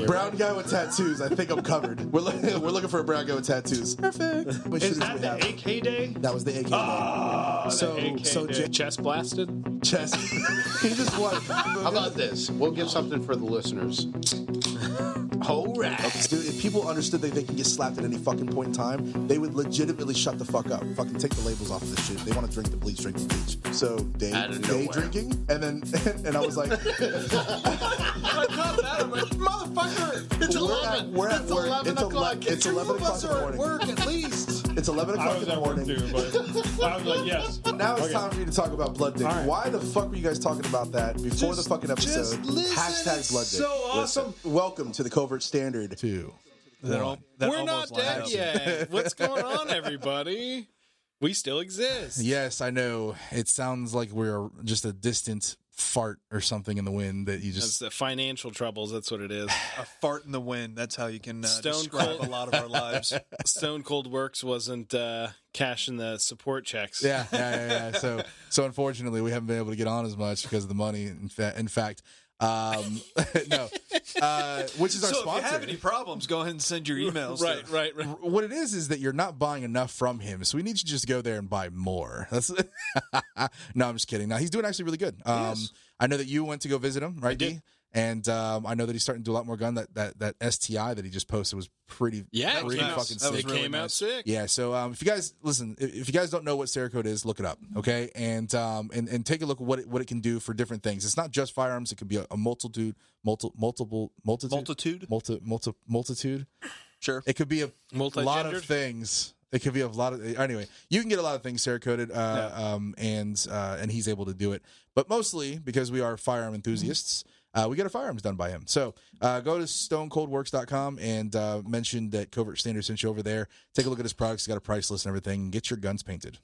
Brown guy with tattoos. I think I'm covered. We're looking for a brown guy with tattoos. Perfect. Is that the AK day? That was the AK day. So chest blasted. chest. He just won. How about this? We'll give something for the listeners. All right. Dude, if people understood that they can get slapped at any fucking point in time, they would legitimately shut the fuck up. Fucking take the labels off of this shit. They want to drink the bleach, drink the bleach. So day drinking, and I was like, I caught that. I'm like, motherfucker, it's 11. We're at It's work. 11 o'clock. It's 11 o'clock in the morning. Work at least. It's 11 I o'clock was in the at work morning. too, but I was like, yes. Now it's time for you to talk about Blood Dick. Right. Why the fuck were you guys talking about that before the fucking episode? Just listen. Hashtag Blood Dick. So awesome. Listen. Welcome to the Covert Standard 2. We're not dead yet. What's going on, everybody? We still exist. Yes, I know. It sounds like we're just a distant fart or something in the wind that you That's just... the financial troubles. That's what it is. A fart in the wind. That's how you can Stone describe Cold. a lot of our lives. Stone Cold Works wasn't cashing the support checks. Yeah. So unfortunately, we haven't been able to get on as much because of the money. In fact, no. Which is our So sponsor. if you have any problems, go ahead and send your emails. Right. What it is that you're not buying enough from him, so we need you to just go there and buy more. That's no, I'm just kidding. No, he's doing actually really good. I know that you went to go visit him, right, D? And I know that he's starting to do a lot more gun. That STI that he just posted was pretty Yeah, pretty it came out- fucking that was sick. It came out sick. Yeah, so if you guys listen, if you guys don't know what Cerakote is, look it up, okay? And take a look at what it can do for different things. It's not just firearms; it could be a multitude. Sure. It could be a Multi-gendered? lot of things. It could be a lot of anyway. You can get a lot of things Cerakoted, and he's able to do it. But mostly because we are firearm enthusiasts. We get our firearms done by him. So go to stonecoldworks.com and mention that Covert Standard sent you over there. Take a look at his products. He's got a price list and everything. Get your guns painted.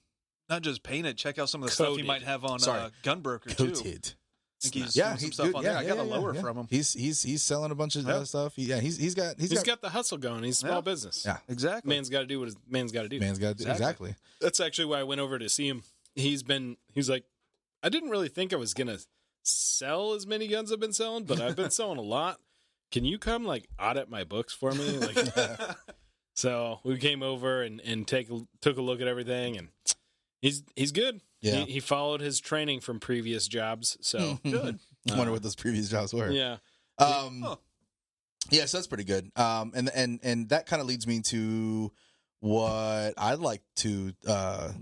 Not just paint it. Check out some of the stuff Coated. he might have on Sorry. Gunbroker too. Coated. I think he's Yeah, doing some he's stuff good. on Yeah, there. I got a lower yeah. from him. He's selling a bunch of other stuff. He's got the hustle going. He's a small business. Yeah. Exactly. Man's got to do what his man's got to do. man's got exactly. That's actually why I went over to see him. He's like, I didn't really think I was gonna sell as many guns I've been selling, but I've been selling a lot. Can you come like audit my books for me? Like, so we came over and took a look at everything, and he's good. Yeah. He followed his training from previous jobs, so good. I wonder what those previous jobs were. Yeah. Yeah, so that's pretty good. And that kind of leads me to what I'd like to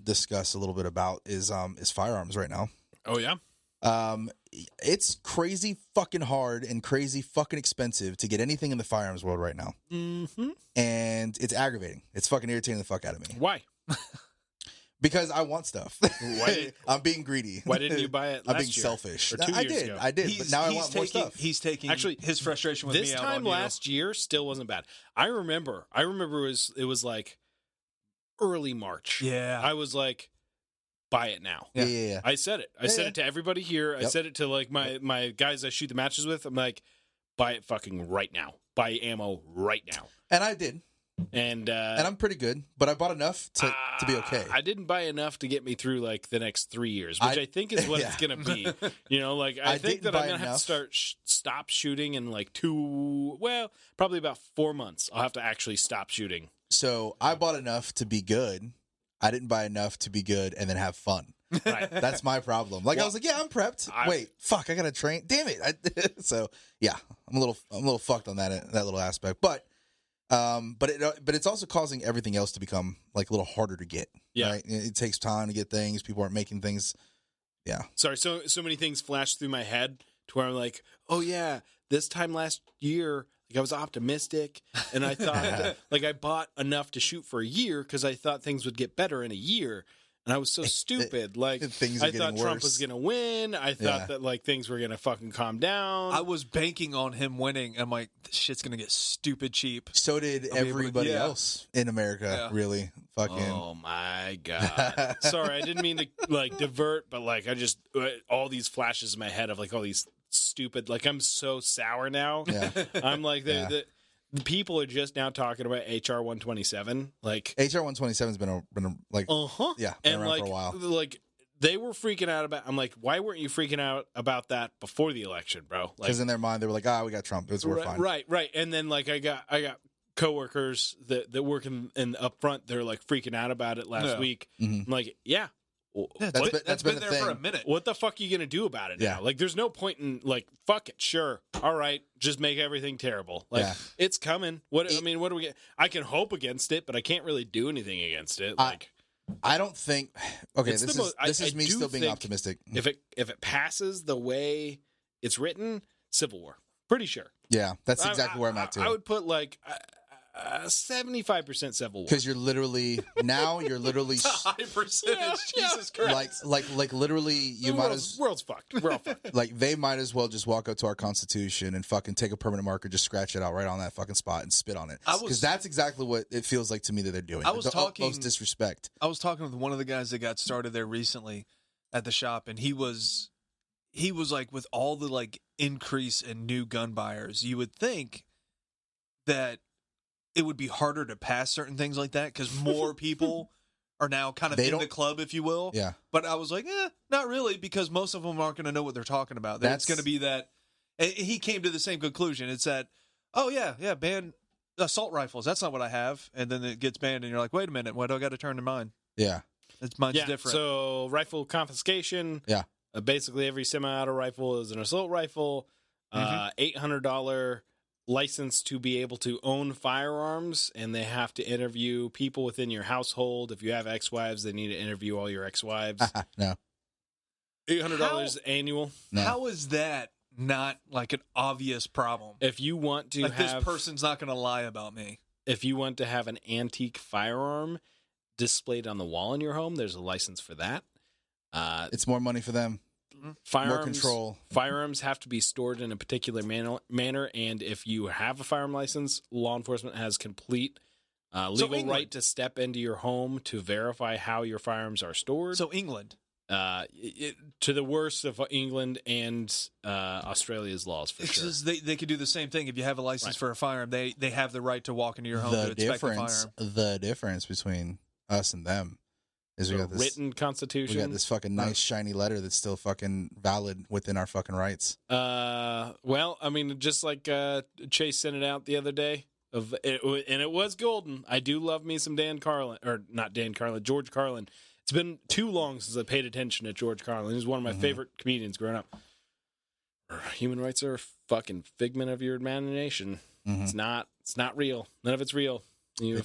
discuss a little bit about is firearms right now. Oh yeah. It's crazy fucking hard and crazy fucking expensive to get anything in the firearms world right now. Mm-hmm. And it's aggravating. It's fucking irritating the fuck out of me. Why? Because I want stuff. Why I'm being greedy. Why didn't you buy it last I'm being year? selfish. Or 2 years ago? I did, but now I want more stuff. He's taking Actually, his frustration with This me out time on you. last year still wasn't bad. I remember it was like early March. Yeah. I was like, buy it now. Yeah. I said it. I said Yeah. it to everybody here. I Yep. said it to like my guys I shoot the matches with. I'm like, buy it fucking right now. Buy ammo right now. And I did. And I'm pretty good, but I bought enough to be okay. I didn't buy enough to get me through like the next 3 years, which I think is what yeah. it's gonna be. You know, like I think didn't that I'm buy gonna have to enough. stop shooting in like probably about 4 months. I'll have to actually stop shooting. So I bought enough to be good. I didn't buy enough to be good and then have fun. Right. That's my problem. Like I was like, yeah, I'm prepped. Wait, fuck, I gotta train. Damn it. So yeah, I'm a little fucked on that little aspect. But it's also causing everything else to become like a little harder to get. Yeah. Right? It takes time to get things. People aren't making things. Yeah. Sorry, so many things flashed through my head to where I'm like, oh yeah, this time last year, like I was optimistic and I thought that, like I bought enough to shoot for a year because I thought things would get better in a year. And I was so stupid. Like Things are I thought getting Trump worse. was gonna win. I thought that like things were gonna fucking calm down. I was banking on him winning. I'm like, this shit's gonna get stupid cheap. So did able to- everybody yeah. else in America. Yeah. Really, fucking. Oh my god! Sorry, I didn't mean to like divert, but like I just all these flashes in my head of like all these stupid. Like I'm so sour now. Yeah. I'm like Yeah. the people are just now talking about HR 127. Like HR 127 has been like uh-huh. yeah, been and around like for a while. like they were freaking out about. I'm like, why weren't you freaking out about that before the election, bro? Because in their mind, they were like, we got Trump. We're fine. Right. And then like I got coworkers that work in up front. They're like freaking out about it last week. I'm like, yeah. That's been there thing. for a minute. What the fuck are you gonna do about it now? Like, there's no point in like, fuck it, sure, all right, just make everything terrible. Like, it's coming. What do we get? I can hope against it, but I can't really do anything against it. Like, I don't think. Okay, this is me still being think optimistic. If it passes the way it's written, Civil War, pretty sure. Yeah, that's exactly where I'm at too. I would put like 75% Civil War, because you're literally high percentage. Jesus Christ! Like literally, world's fucked. We're all fucked. Like, they might as well just walk up to our Constitution and fucking take a permanent marker, just scratch it out right on that fucking spot and spit on it. Because that's exactly what it feels like to me that they're doing. The utmost disrespect. I was talking with one of the guys that got started there recently at the shop, and he was like, with all the like increase in new gun buyers, you would think that it would be harder to pass certain things like that because more people are now kind of in the club, if you will. Yeah. But I was like, not really, because most of them aren't going to know what they're talking about. That's going to be that. And he came to the same conclusion. It's that, ban assault rifles. That's not what I have. And then it gets banned, and you're like, wait a minute, why do I got to turn to mine? Yeah. Mine's different. So rifle confiscation. Yeah. Basically, every semi-auto rifle is an assault rifle. $800 license to be able to own firearms, and they have to interview people within your household. If you have ex-wives, they need to interview all your ex-wives. No. $800 annual. No. How is that not like an obvious problem? If you want to this person's not going to lie about me. If you want to have an antique firearm displayed on the wall in your home, there's a license for that. It's more money for them. Firearms, more control. Firearms have to be stored in a particular manner, and if you have a firearm license, law enforcement has complete legal right to step into your home to verify how your firearms are stored. So England. To the worst of England and Australia's laws, for sure. They could do the same thing. If you have a license for a firearm, they have the right to walk into your home to inspect the firearm. The difference between us and them is we got this written constitution. We got this fucking nice shiny letter that's still fucking valid within our fucking rights. Well, I mean, just like Chase sent it out the other day, and it was golden. I do love me some George Carlin. It's been too long since I paid attention to George Carlin. He was one of my favorite comedians growing up. Human rights are a fucking figment of your imagination. It's not real. None of it's real. You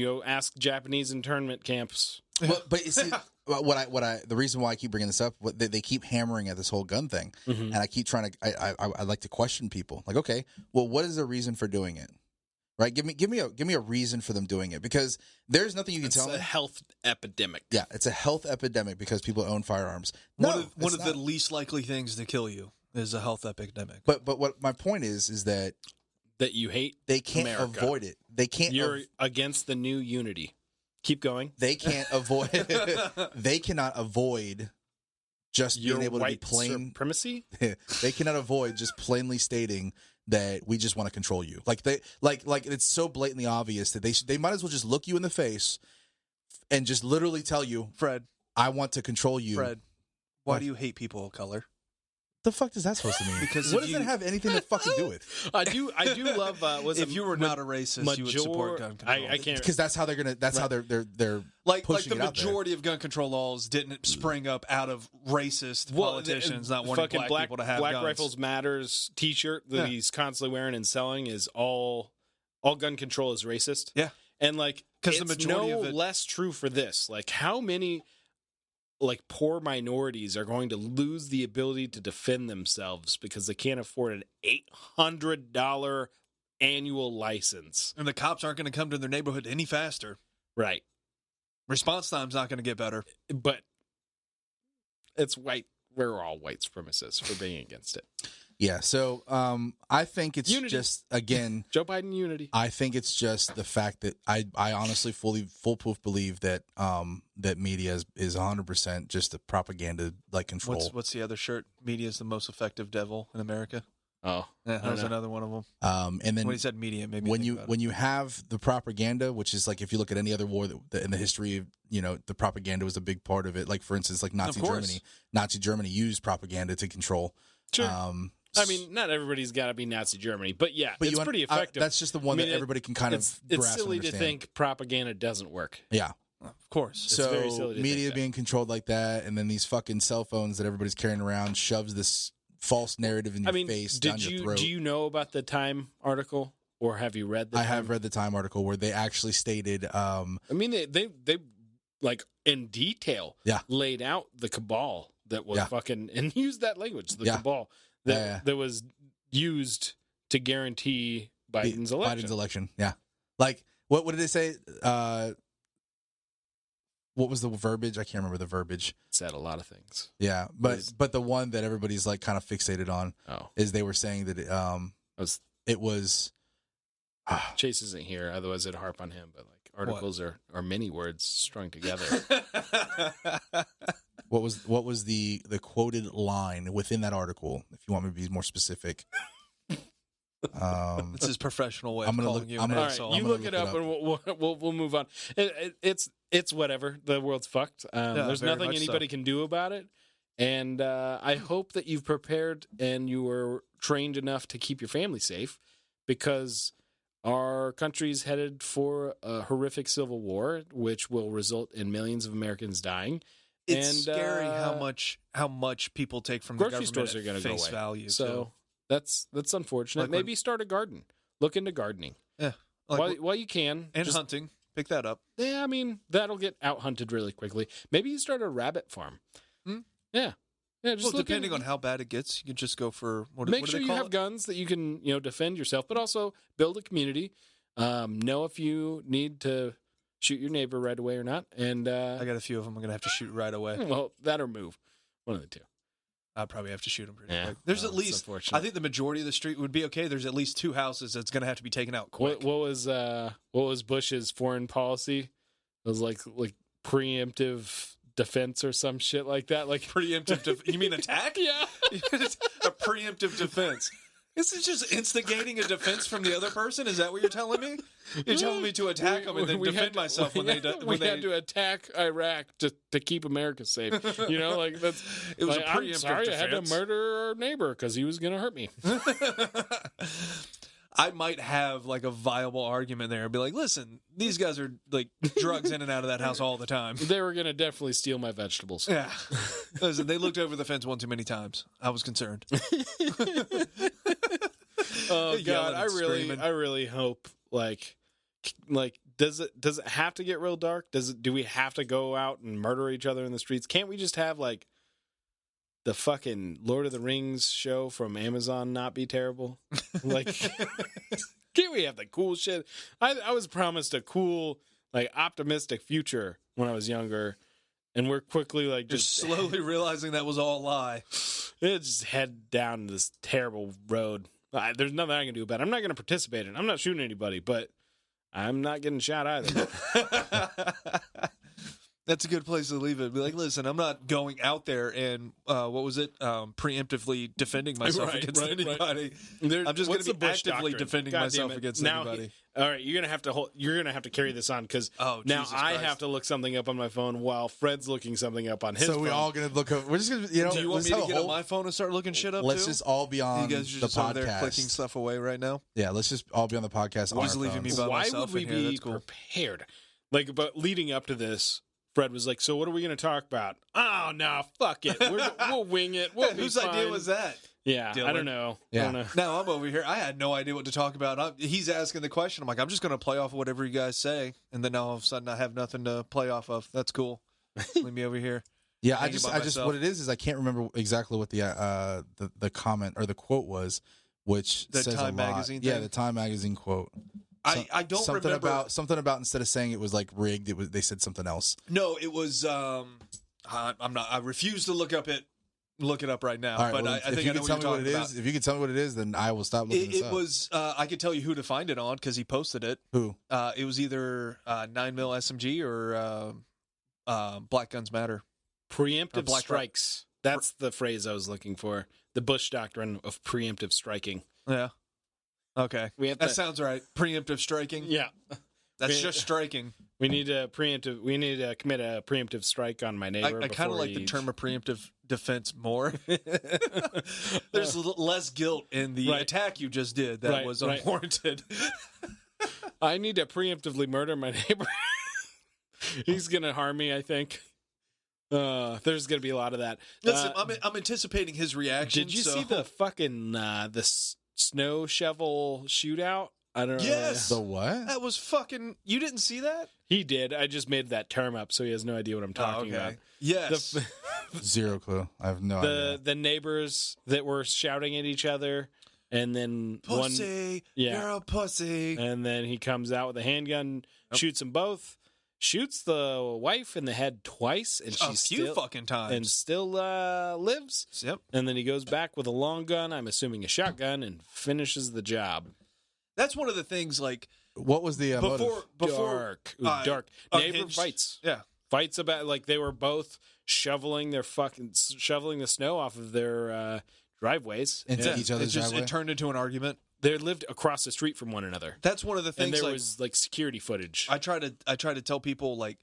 go ask Japanese internment camps. But you see, the reason why I keep bringing this up, they keep hammering at this whole gun thing, and I keep trying to. I like to question people. Like, okay, well, what is the reason for doing it? Right? Give me a reason for them doing it, because there's nothing you can tell me. It's a health epidemic. Yeah, it's a health epidemic because people own firearms. One of the least likely things to kill you is a health epidemic. But what my point is that you hate. They can't America. avoid it. They can't. You're against the new unity. Keep going. They can't avoid. They cannot avoid just being able to be plain supremacy. They cannot avoid just plainly stating that we just want to control you. Like it's so blatantly obvious that they might as well just look you in the face and just literally tell you, Fred, I want to control you. Fred, why do you hate people of color? The fuck is that supposed to mean? Because what does that have anything to fucking do with? I do love. If you were not a racist, you would support gun control. I can't, because that's how they're gonna. That's how they're like pushing the majority of gun control laws didn't spring up out of racist politicians not wanting black people to have Black guns. Rifles Matters T-shirt that he's constantly wearing and selling is all gun control is racist. Yeah, and like because the majority of it less true for this. Like how many poor minorities are going to lose the ability to defend themselves because they can't afford an $800 annual license. And the cops aren't going to come to their neighborhood any faster. Right. Response time's not going to get better. But it's white. We're all white supremacists for being against it. Yeah, so I think it's unity. Just, again... Joe Biden unity. I think it's just the fact that I honestly foolproof believe that that media is 100% just a propaganda, control. What's the other shirt? Media is the most effective devil in America. Oh, Yeah, that was another one of them. And then When he said media, maybe when you have the propaganda, which is like if you look at any other war that in the history of, the propaganda was a big part of it. Like for instance, like Nazi Germany used propaganda to control. Sure. I mean, not everybody's got to be Nazi Germany, but it's pretty effective. That's just the one that everybody can kind of grasp It's silly and to think propaganda doesn't work. Yeah. Of course. So very silly to media think that. being controlled like that, and then these fucking cell phones that everybody's carrying around shoves this false narrative in your face, down your throat. Do you know about the Time article, or have you read the Time? I have read the Time article where they actually stated. I mean, they like in detail laid out the cabal that was fucking, and used that language, the cabal that was used to guarantee Biden's election. Yeah. Like, what did they say? What was the verbiage? I can't remember the verbiage. It said a lot of things. Yeah, but the one that everybody's like kind of fixated on is they were saying that it was Chase isn't here, otherwise I'd harp on him, but like articles are many words strung together. What was the quoted line within that article, if you want me to be more specific? It's his professional way of calling you an asshole. All right, you look it up and we'll move on. It's whatever. The world's fucked. There's nothing anybody can do about it. And I hope that you've prepared and you were trained enough to keep your family safe, because our country's headed for a horrific civil war, which will result in millions of Americans dying. It's scary how much people take from the grocery government stores are going to face go away. value. So that's unfortunate. Like maybe start a garden. Look into gardening. Yeah, while you can, and hunting. Pick that up. Yeah, I mean that'll get out hunted really quickly. Maybe you start a rabbit farm. Yeah. Just depending on how bad it gets, you can just go for make sure you have guns that you can defend yourself, but also build a community. Know if you need to shoot your neighbor right away or not. And I got a few of them I'm gonna have to shoot right away. Well, that or move, one of the two. I'd probably have to shoot them pretty quick. There's at least, I think the majority of the street would be okay. There's at least 2 houses that's going to have to be taken out quick. What was Bush's foreign policy? It was like preemptive defense or some shit like that. Like preemptive, you mean attack? Yeah. A preemptive defense. Is it just instigating a defense from the other person? Is that what you're telling me? You're telling me to attack them and then defend myself when they had to attack Iraq to keep America safe. Like that's. It was like, a preemptive I'm sorry, defense. I had to murder our neighbor because he was going to hurt me. I might have like a viable argument there. I'd be like, listen, these guys are like drugs in and out of that house all the time. They were going to definitely steal my vegetables. Yeah. Listen, they looked over the fence one too many times. I was concerned. Oh God, I really hope like does it have to get real dark? Do we have to go out and murder each other in the streets? Can't we just have like the fucking Lord of the Rings show from Amazon not be terrible? Like, can't we have the cool shit? I was promised a cool, like, optimistic future when I was younger, and we're quickly like just slowly realizing that was all a lie. It just head down this terrible road. There's nothing I can do about it. I'm not going to participate in it. I'm not shooting anybody, but I'm not getting shot either. That's a good place to leave it. Be like, listen, I'm not going out there and preemptively defending myself against anybody. I'm just going to be actively defending myself against anybody. All right, you're gonna have to carry this on because now I have to look something up on my phone while Fred's looking something up on his phone. So we're all gonna look up. We're just gonna, do you want me to get on my phone and start looking shit up? Let's too? just all be on you guys are the just podcast. Over there clicking stuff away right now. Yeah, let's just all be on the podcast. Always leaving me by Why myself. Why would we be prepared? Like, but leading up to this, Fred was like, "So what are we going to talk about?" Oh no, fuck it. We'll wing it. We'll be whose fine. idea was that? Yeah, Dylan. I don't know. Yeah. I don't know. Now I'm over here. I had no idea what to talk about. He's asking the question. I'm like, I'm just going to play off of whatever you guys say, and then all of a sudden I have nothing to play off of. That's cool. Leave me over here. Yeah, I just what it is I can't remember exactly what the comment or the quote was, which the says Time a lot. magazine. Yeah, thing? the Time magazine quote. I don't something remember something about instead of saying it was like rigged, they said something else. No, it was. I'm not. I refuse to look it up right now. Right, but well, I think I know what you're talking about. If you can tell me what it is, then I will stop looking this up. It was. I could tell you who to find it on because he posted it. Who? It was either 9mm SMG or Black Guns Matter. Preemptive strikes. That's the phrase I was looking for. The Bush doctrine of preemptive striking. Yeah. Okay. That sounds right. Preemptive striking. Yeah. That's just striking. We need to commit a preemptive strike on my neighbor. I kind of like the term of preemptive defense more. There's less guilt in the attack you just did that was unwarranted. I need to preemptively murder my neighbor. He's gonna harm me, I think. There's gonna be a lot of that. Listen, I'm anticipating his reaction. Did you see the fucking the snow shovel shootout? I don't know. Yes. The what? That was fucking. You didn't see that? He did. I just made that term up, so he has no idea what I'm talking about. Yes. Zero clue. I have no idea. The neighbors that were shouting at each other, and then pussy, you're a pussy. And then he comes out with a handgun, shoots them both, shoots the wife in the head twice, and she's few fucking times, and still lives. Yep. And then he goes back with a long gun, I'm assuming a shotgun, and finishes the job. That's one of the things. Like, what was the motive? Dark. Dark. Neighbor fights. Yeah. Fights about, like, they were both shoveling the snow off of their driveways into each other's driveway. It turned into an argument. They lived across the street from one another. That's one of the things. And there was like security footage. I try to tell people, like,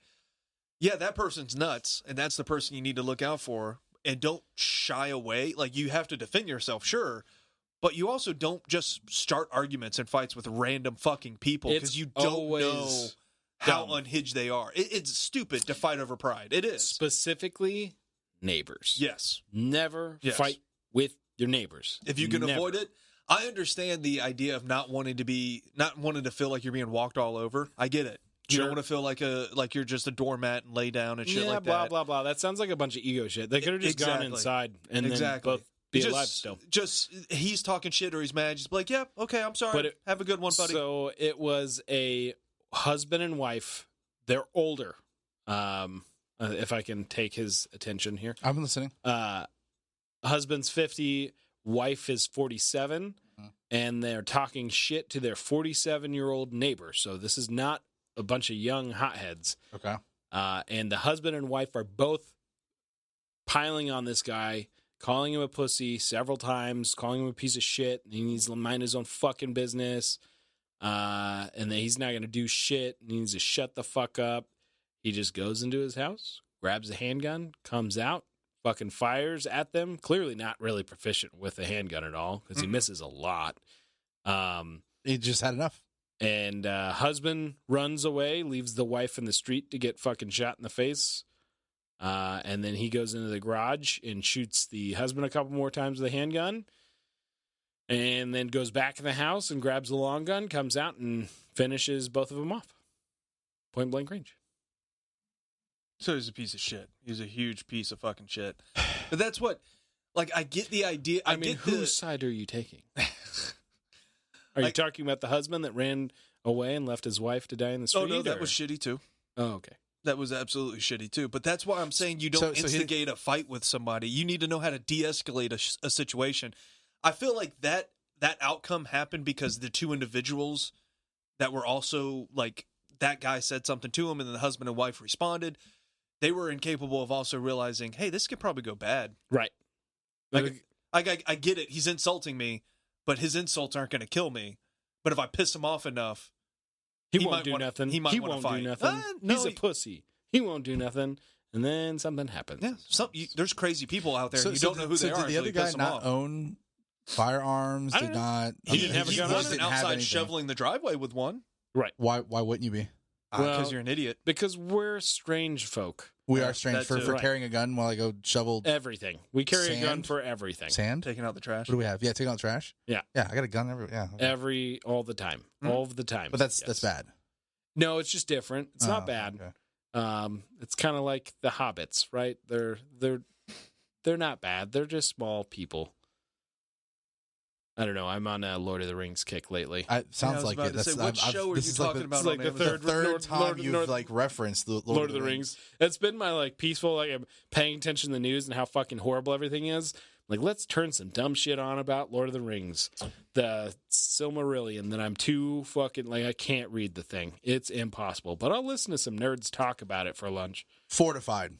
yeah, that person's nuts, and that's the person you need to look out for, and don't shy away. Like, you have to defend yourself, sure, but you also don't just start arguments and fights with random fucking people because you don't know how unhinged they are. It's stupid to fight over pride. It is. Specifically, neighbors. Yes. Never fight with your neighbors. If you can avoid it. I understand the idea of not wanting to feel like you're being walked all over. I get it. You don't want to feel like you're just a doormat and lay down and shit like that. Yeah, blah, blah. That sounds like a bunch of ego shit. They could have just gone inside and then both be alive still. Just, he's talking shit or he's mad. Just be like, yeah, okay, I'm sorry. Have a good one, buddy. So it was a husband and wife. They're older. If I can take his attention here. I'm listening. Husband's 50, wife is 47, and they're talking shit to their 47-year-old neighbor. So this is not a bunch of young hotheads. Okay. And the husband and wife are both piling on this guy, calling him a pussy several times, calling him a piece of shit. He needs to mind his own fucking business. And that he's not going to do shit. He needs to shut the fuck up. He just goes into his house, grabs a handgun, comes out, fucking fires at them. Clearly not really proficient with a handgun at all because he misses a lot. He just had enough. And husband runs away, leaves the wife in the street to get fucking shot in the face. And then he goes into the garage and shoots the husband a couple more times with a handgun. And then goes back in the house and grabs the long gun, comes out and finishes both of them off. Point blank range. So he's a piece of shit. He's a huge piece of fucking shit. But that's what, like, I get the idea. I mean, whose side are you taking? Are you talking about the husband that ran away and left his wife to die in the street? Oh, no, that was shitty, too. Oh, okay. That was absolutely shitty, too. But that's why I'm saying you don't instigate a fight with somebody. You need to know how to de-escalate a situation. I feel like that outcome happened because the two individuals that were also, like, that guy said something to him, and then the husband and wife responded. They were incapable of also realizing, hey, this could probably go bad. Right. Like, I get it. He's insulting me, but his insults aren't going to kill me. But if I piss him off enough, he won't do nothing. He won't do nothing. He's a pussy. He won't do nothing. And then something happens. Yeah. There's crazy people out there. And you don't know who they are. Did the other guy not own firearms? He didn't have a gun. He wasn't outside shoveling the driveway with one. Right. Why wouldn't you be? Because you're an idiot. Because we're strange folk. We are strange for carrying a gun while I go shovel everything. We carry a gun for everything. Sand? Taking out the trash. What do we have? Yeah, taking out the trash? Yeah. Yeah, I got a gun all the time. All of the time. But that's bad. No, it's just different. It's not bad. Okay. It's kind of like the hobbits, right? They're not bad. They're just small people. I don't know. I'm on a Lord of the Rings kick lately. Sounds like it. What show are you talking about? It's like the third time you've like referenced the Lord of the Rings. It's been my like peaceful, like I'm paying attention to the news and how fucking horrible everything is. Like, let's turn some dumb shit on about Lord of the Rings, the Silmarillion. That I'm too fucking like I can't read the thing. It's impossible. But I'll listen to some nerds talk about it for lunch. Fortified.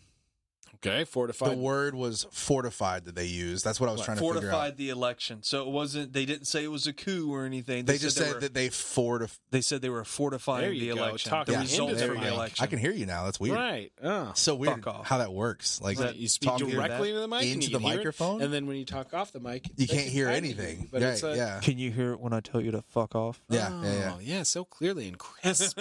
Okay, Fortified. The word was fortified that they used. That's what I was trying to figure out. Fortified the election, so it wasn't. They didn't say it was a coup or anything. They just said that they They said they were fortifying There you the go, election, talking the into results the from the mic. election. I can hear you now. That's weird. Right. Oh. So weird Fuck off. how that works. Like Right, you speak talking directly into the mic and into you the can hear it, microphone, and then when you talk off the mic, you they can't can hear kinda anything. But Right, it's a, yeah. Can you hear it when I tell you to fuck off? Yeah, Oh, yeah, so clearly and crisp.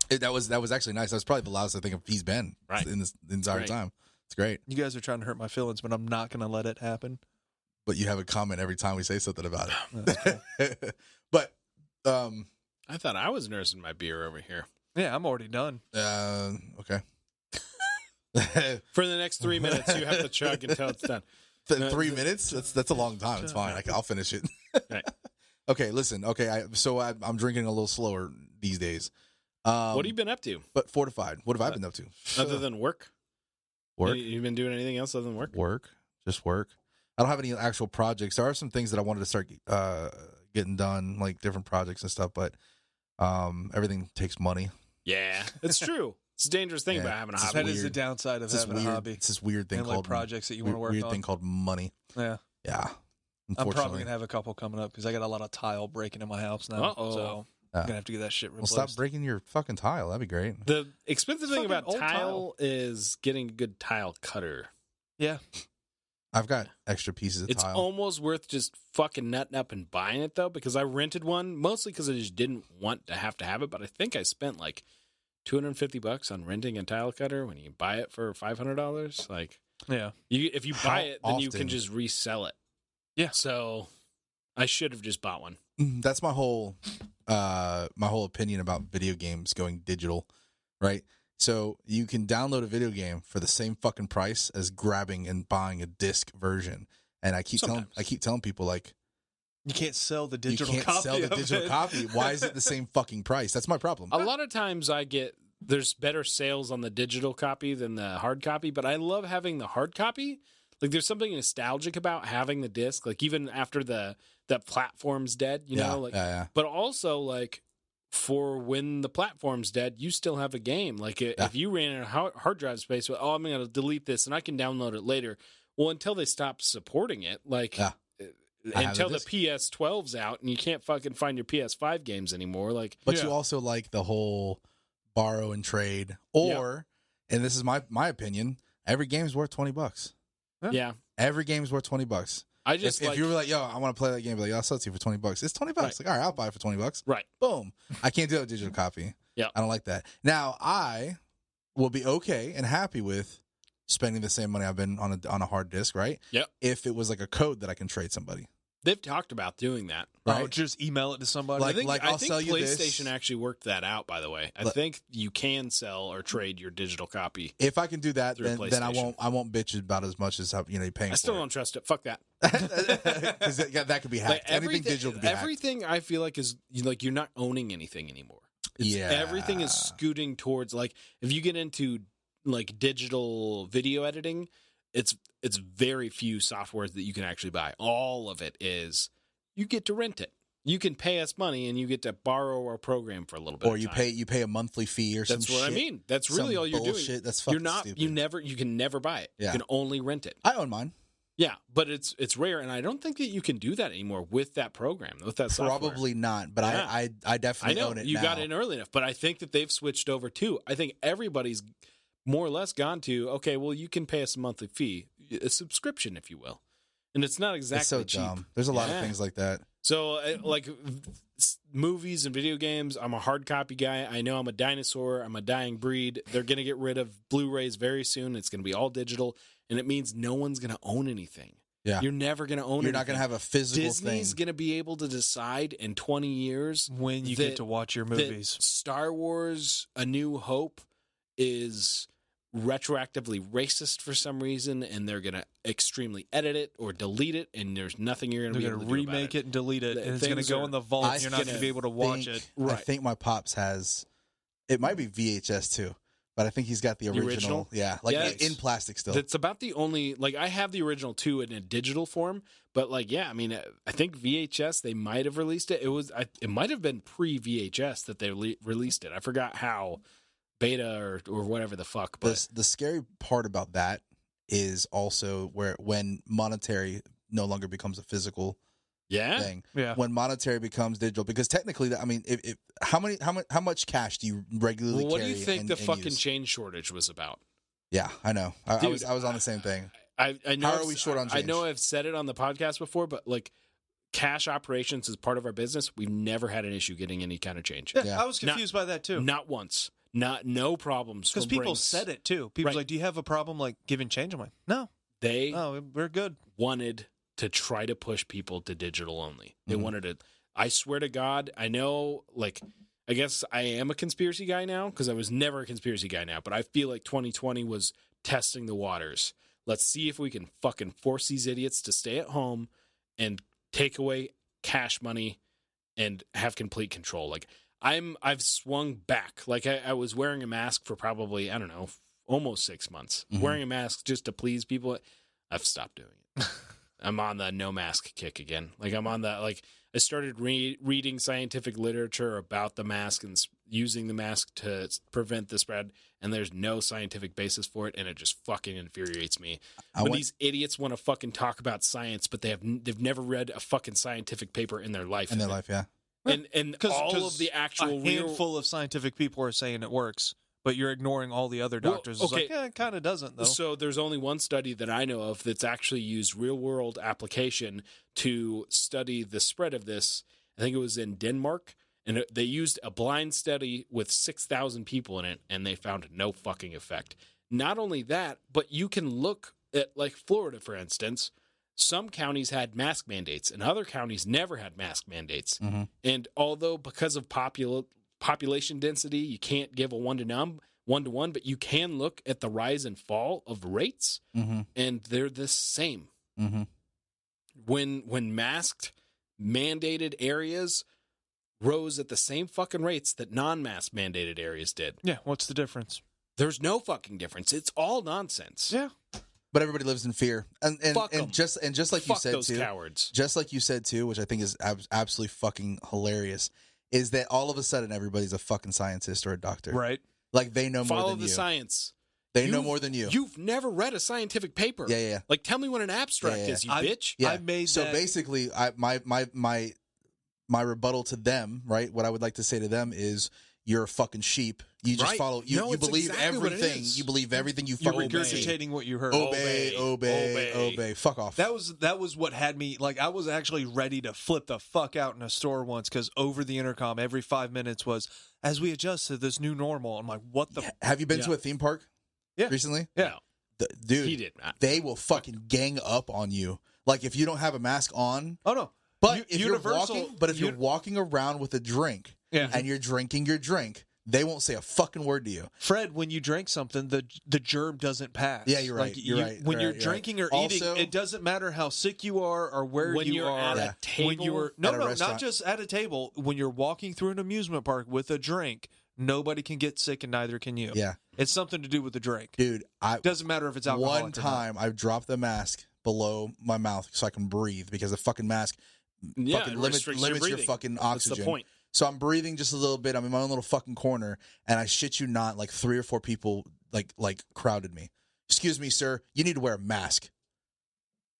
That was actually nice. That was probably the loudest I think he's been Right. in this the entire Right. time. It's great. You guys are trying to hurt my feelings, but I'm not going to let it happen. But you have a comment every time we say something about That's cool. it. But I thought I was nursing my beer over here. Yeah, I'm already done. okay. For the next 3 minutes, you have to chug until it's done. 3 minutes? That's a long time. It's fine. I'll finish it. Right. Okay, listen. Okay, I'm drinking a little slower these days. What have you been up to? But fortified. What have I been up to? Other than work? Work. You been doing anything else other than work? Work. Just work. I don't have any actual projects. There are some things that I wanted to start getting done, like different projects and stuff, but everything takes money. Yeah, it's true. It's a dangerous thing Yeah, about having a it's just hobby. That is the weird. downside of It's this having weird. a hobby. It's this weird thing And, like, called projects that you wanna work weird on. thing called money. Yeah. Yeah. I'm probably Unfortunately. going to have a couple coming up because I got a lot of tile breaking in my house now. Uh-oh. So I'm going to have to get that shit Well, replaced. stop breaking your fucking tile. That'd be great. The expensive thing Fucking about old tile is getting a good tile cutter. Yeah. I've got extra pieces of It's tile. almost worth just fucking nutting up and buying it, though, because I rented one, mostly because I just didn't want to have it, but I think I spent like $250 on renting a tile cutter when you buy it for $500. Like, Yeah. if you How buy it, then you often? can just resell it. Yeah. So I should have just bought one. That's my whole opinion about video games going digital, right? So you can download a video game for the same fucking price as grabbing and buying a disc version. And I keep telling people, like, You can't sell the you digital can't copy sell the of digital it. copy. Why is it the same fucking price? That's my problem. A lot of times there's better sales on the digital copy than the hard copy, but I love having the hard copy. Like, there's something nostalgic about having the disc, like even after the platform's dead, you know, like, yeah. but also like for when the platform's dead, you still have a game. Like if you ran out of hard drive space, well, I'm going to delete this and I can download it later. Well, until they stop supporting it, like until the PS12's out and you can't fucking find your PS5 games anymore. Like, But you also like the whole borrow and trade, or, and this is my opinion, every game's worth $20. yeah. Every game's worth $20. I just if you were like, yo, I want to play that game, like, I'll sell it to you for $20. It's $20. Right. Like, all right, I'll buy it for $20. Right. Boom. I can't do a digital copy. Yeah. I don't like that. Now, I will be okay and happy with spending the same money I've been on a hard disk, right? Yep. If it was like a code that I can trade somebody. They've talked about doing that. Right. Oh, just email it to somebody. Like- I I'll think sell you this. PlayStation actually worked that out, by the way. I think you can sell or trade your digital copy. If I can do that, Through then I PlayStation. won't bitch about as much as you're paying I still for don't trust it. Fuck that. it. Because that could be hacked. Like, Anything digital could be hacked. everything I feel like is like you're not owning anything anymore. Yeah. Everything is scooting towards, like, if you get into like digital video editing, it's very few softwares that you can actually buy. All of it is you get to rent it. You can pay us money and you get to borrow our program for a little bit. Or you pay a monthly fee or something. That's what I mean. That's really all you're bullshit. doing. That's You're fucking not. stupid. You can never buy it. Yeah. You can only rent it. I own mine. Yeah, but it's rare, and I don't think that you can do that anymore with that program, with that software. Probably not, but Yeah. I definitely know own it you now. got in early enough, but I think that they've switched over too. I think everybody's more or less gone to, okay, well, you can pay us a monthly fee, a subscription, if you will, and it's not exactly It's so cheap. dumb. There's a lot of Yeah. things like that. So, like movies and video games, I'm a hard copy guy. I know I'm a dinosaur. I'm a dying breed. They're going to get rid of Blu-rays very soon. It's going to be all digital, and it means no one's going to own anything. Yeah. You're never going to own You're anything. not going to have a physical Disney's thing. going to be able to decide in 20 years when you that- get to watch your that movies. Star Wars A New Hope is retroactively racist for some reason, and they're going to extremely edit it or delete it, and there's nothing you're going to They're be able going to to do about remake it and delete it, and it's going to Things go are- in the vault. I You're not going to think- be able to watch it. I Right. think my pops has. It might be VHS too, but I think he's got the original. original? Yeah, like Yeah, in plastic still. That's about the only, like, I have the original too in a digital form, but like, yeah, I mean, I think VHS, they might have released it. It might have been pre-VHS that they released it. I forgot how beta or whatever the fuck. But The scary part about that is also when monetary no longer becomes a physical thing. Yeah. When monetary becomes digital, because technically, I mean, if how much cash do you regularly what carry? do you think the fucking use? chain shortage was about? Yeah, I know. I Dude, was on the same thing. I know. How are we short on change? I know I've said it on the podcast before, but like cash operations is part of our business. We've never had an issue getting any kind of change. Yeah, I was confused by that too. Not once. No problems. Because people said it too. People's Right. like, "Do you have a problem like giving change?" I'm like, "No, we're good." Wanted to try to push people to digital only. They Mhm. wanted to. I swear to God, I know. Like, I guess I am a conspiracy guy now because I was never a conspiracy guy now. But I feel like 2020 was testing the waters. Let's see if we can fucking force these idiots to stay at home and take away cash money and have complete control. Like I've swung back. Like I was wearing a mask for probably, I don't know, almost 6 months. Mhm. Wearing a mask just to please people. I've stopped doing it. I'm on the no mask kick again. Like I'm on the, like I started reading scientific literature about the mask and using the mask to prevent the spread, and there's no scientific basis for it, and it just fucking infuriates me. These idiots want to fucking talk about science, but they've never read a fucking scientific paper in their life. Yeah. And all of the actual a handful of scientific people are saying it works, but you're ignoring all the other doctors. Well, It's like, it kind of doesn't, though. So there's only one study that I know of that's actually used real-world application to study the spread of this. I think it was in Denmark, and they used a blind study with 6,000 people in it, and they found no fucking effect. Not only that, but you can look at, like, Florida, for instance. Some counties had mask mandates, and other counties never had mask mandates. Mm-hmm. And although because of population density, you can't give a one-to-one, but you can look at the rise and fall of rates, Mm-hmm. and they're the same. Mm-hmm. When masked, mandated areas rose at the same fucking rates that non-mask mandated areas did. Yeah, what's the difference? There's no fucking difference. It's all nonsense. Yeah. But everybody lives in fear, and Fuck 'em. just like Fuck you said those too, cowards. just like you said too, which I think is absolutely fucking hilarious, is that all of a sudden everybody's a fucking scientist or a doctor, Right. Like they know more Follow than the you. science. They know more than you. You've never read a scientific paper. Yeah. Like, tell me what an abstract Yeah. is, you I- bitch. Yeah. I made so that- basically, my rebuttal to them, right? What I would like to say to them is, you're a fucking sheep. You just Right. follow. You, No, you it's believe exactly what it everything. is. You believe everything you You're fucking regurgitating what you heard. Obey. Fuck off. That was what had me, like, I was actually ready to flip the fuck out in a store once, because over the intercom every 5 minutes was, as we adjust to this new normal. I'm like, what the Have you been to a theme park? Yeah. Recently? Yeah. Dude, He did not. they will fucking gang up on you. Like if you don't have a mask on. Oh no. But if Universal- you're walking around with a drink, Yeah. and you're drinking your drink, they won't say a fucking word to you. Fred, when you drink something, the germ doesn't pass. Yeah, you're right. Like, You're right. When You're you're right. drinking or Also- eating, it doesn't matter how sick you are or where When you you're are. at Yeah. a table, When you were At a not restaurant. just at a table. When you're walking through an amusement park with a drink, nobody can get sick, and neither can you. Yeah. It's something to do with the drink. Dude, Doesn't matter if it's alcoholic one or not. time I've dropped the mask below my mouth so I can breathe, because the fucking mask Yeah, fucking it limits restricts your breathing. fucking That's oxygen. the point. So I'm breathing just a little bit. I'm in my own little fucking corner, and I shit you not, like 3 or 4 people like crowded me. Excuse me, sir. You need to wear a mask.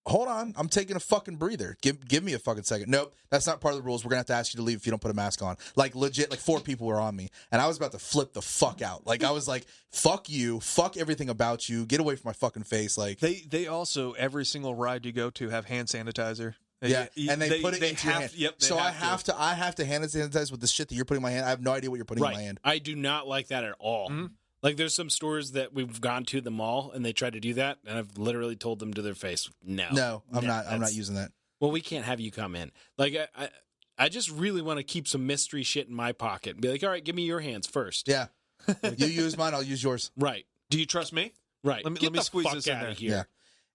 Hold on, I'm taking a fucking breather. Give me a fucking second. Nope, that's not part of the rules. We're gonna have to ask you to leave if you don't put a mask on. Like legit, like 4 people were on me, and I was about to flip the fuck out. Like I was like, fuck you, fuck everything about you. Get away from my fucking face. Like They also, every single ride you go to, have hand sanitizer. yeah, and they put it into your hand. Yep. So I have to hand sanitize with the shit that you're putting in my hand. I have no idea what you're putting in my hand. I do not like that at all. Mhm. Like, there's some stores that we've gone to the mall and they try to do that, and I've literally told them to their face, no. No, I'm No, not. I'm not that's- using that. Well, we can't have you come in. Like, I just really want to keep some mystery shit in my pocket and be like, all right, give me your hands first. Yeah, you use mine, I'll use yours. Right. Do you trust me? Right. Let me Get the squeeze fuck this in out there. of here.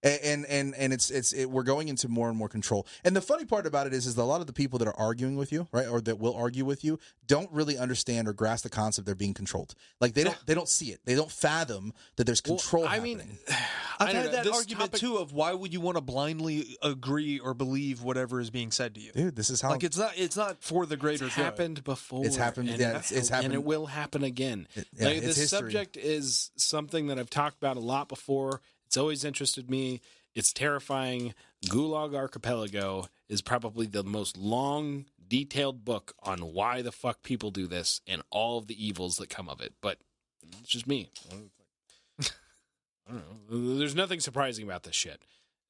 Yeah. And we're going into more and more control. And the funny part about it is a lot of the people that are arguing with you, right, or that will argue with you, don't really understand or grasp the concept they're being controlled. Like they don't see it. They don't fathom that there's control. I happening. mean, I've I don't had know, that this argument too of why would you want to blindly agree or believe whatever is being said to you? Dude, this is how Like it's not for the greater It's good. happened before. It's happened. And Yeah, it's happened, and it will happen again. Like, it's this history. subject is something that I've talked about a lot before. It's always interested me. It's terrifying. Gulag Archipelago is probably the most long, detailed book on why the fuck people do this and all of the evils that come of it. But it's just me. I don't know. There's nothing surprising about this shit.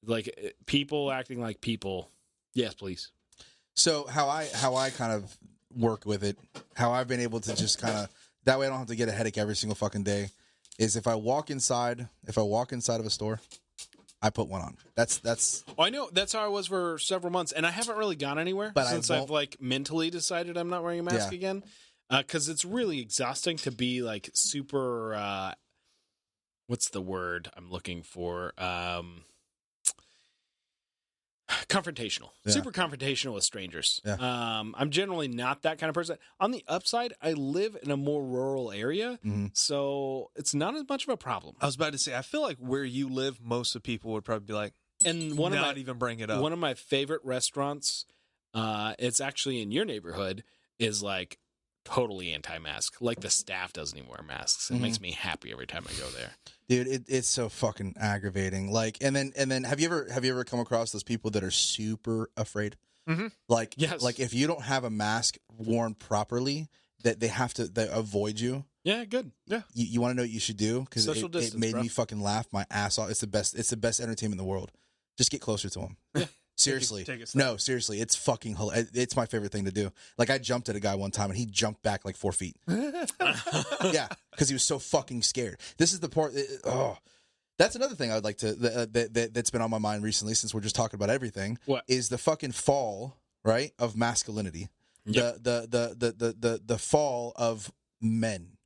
Like people acting like people. Yes, please. So how I kind of work with it, how I've been able to just kind of that way I don't have to get a headache every single fucking day, is if I walk inside of a store, I put one on. That's. Oh, I know. That's how I was for several months, and I haven't really gone anywhere since I've like mentally decided I'm not wearing a mask again, because it's really exhausting to be like super. What's the word I'm looking for? Confrontational, super confrontational with strangers. Yeah. I'm generally not that kind of person. On the upside, I live in a more rural area, so it's not as much of a problem. I was about to say, I feel like where you live, most of the people would probably be like, and not even bring it up. One of my favorite restaurants, it's actually in your neighborhood, is like totally anti-mask. Like the staff doesn't even wear masks. It makes me happy every time I go there. Dude, it's so fucking aggravating. Like, and then have you ever come across those people that are super afraid? Mm-hmm. Like, yes. Like if you don't have a mask worn properly, that they avoid you. Yeah, good. Yeah. You want to know what you should do? Because it made bro. me fucking laugh my ass off. It's the best entertainment in the world. Just get closer to them. Yeah. Seriously. Take a step. No, seriously. It's fucking hilarious. It's my favorite thing to do. Like I jumped at a guy one time and he jumped back like 4 feet. Yeah, because he was so fucking scared. This is the part. That's another thing I would like to that's been on my mind recently, since we're just talking about everything. What is the fucking fall, right, of masculinity? Yep. The fall of men,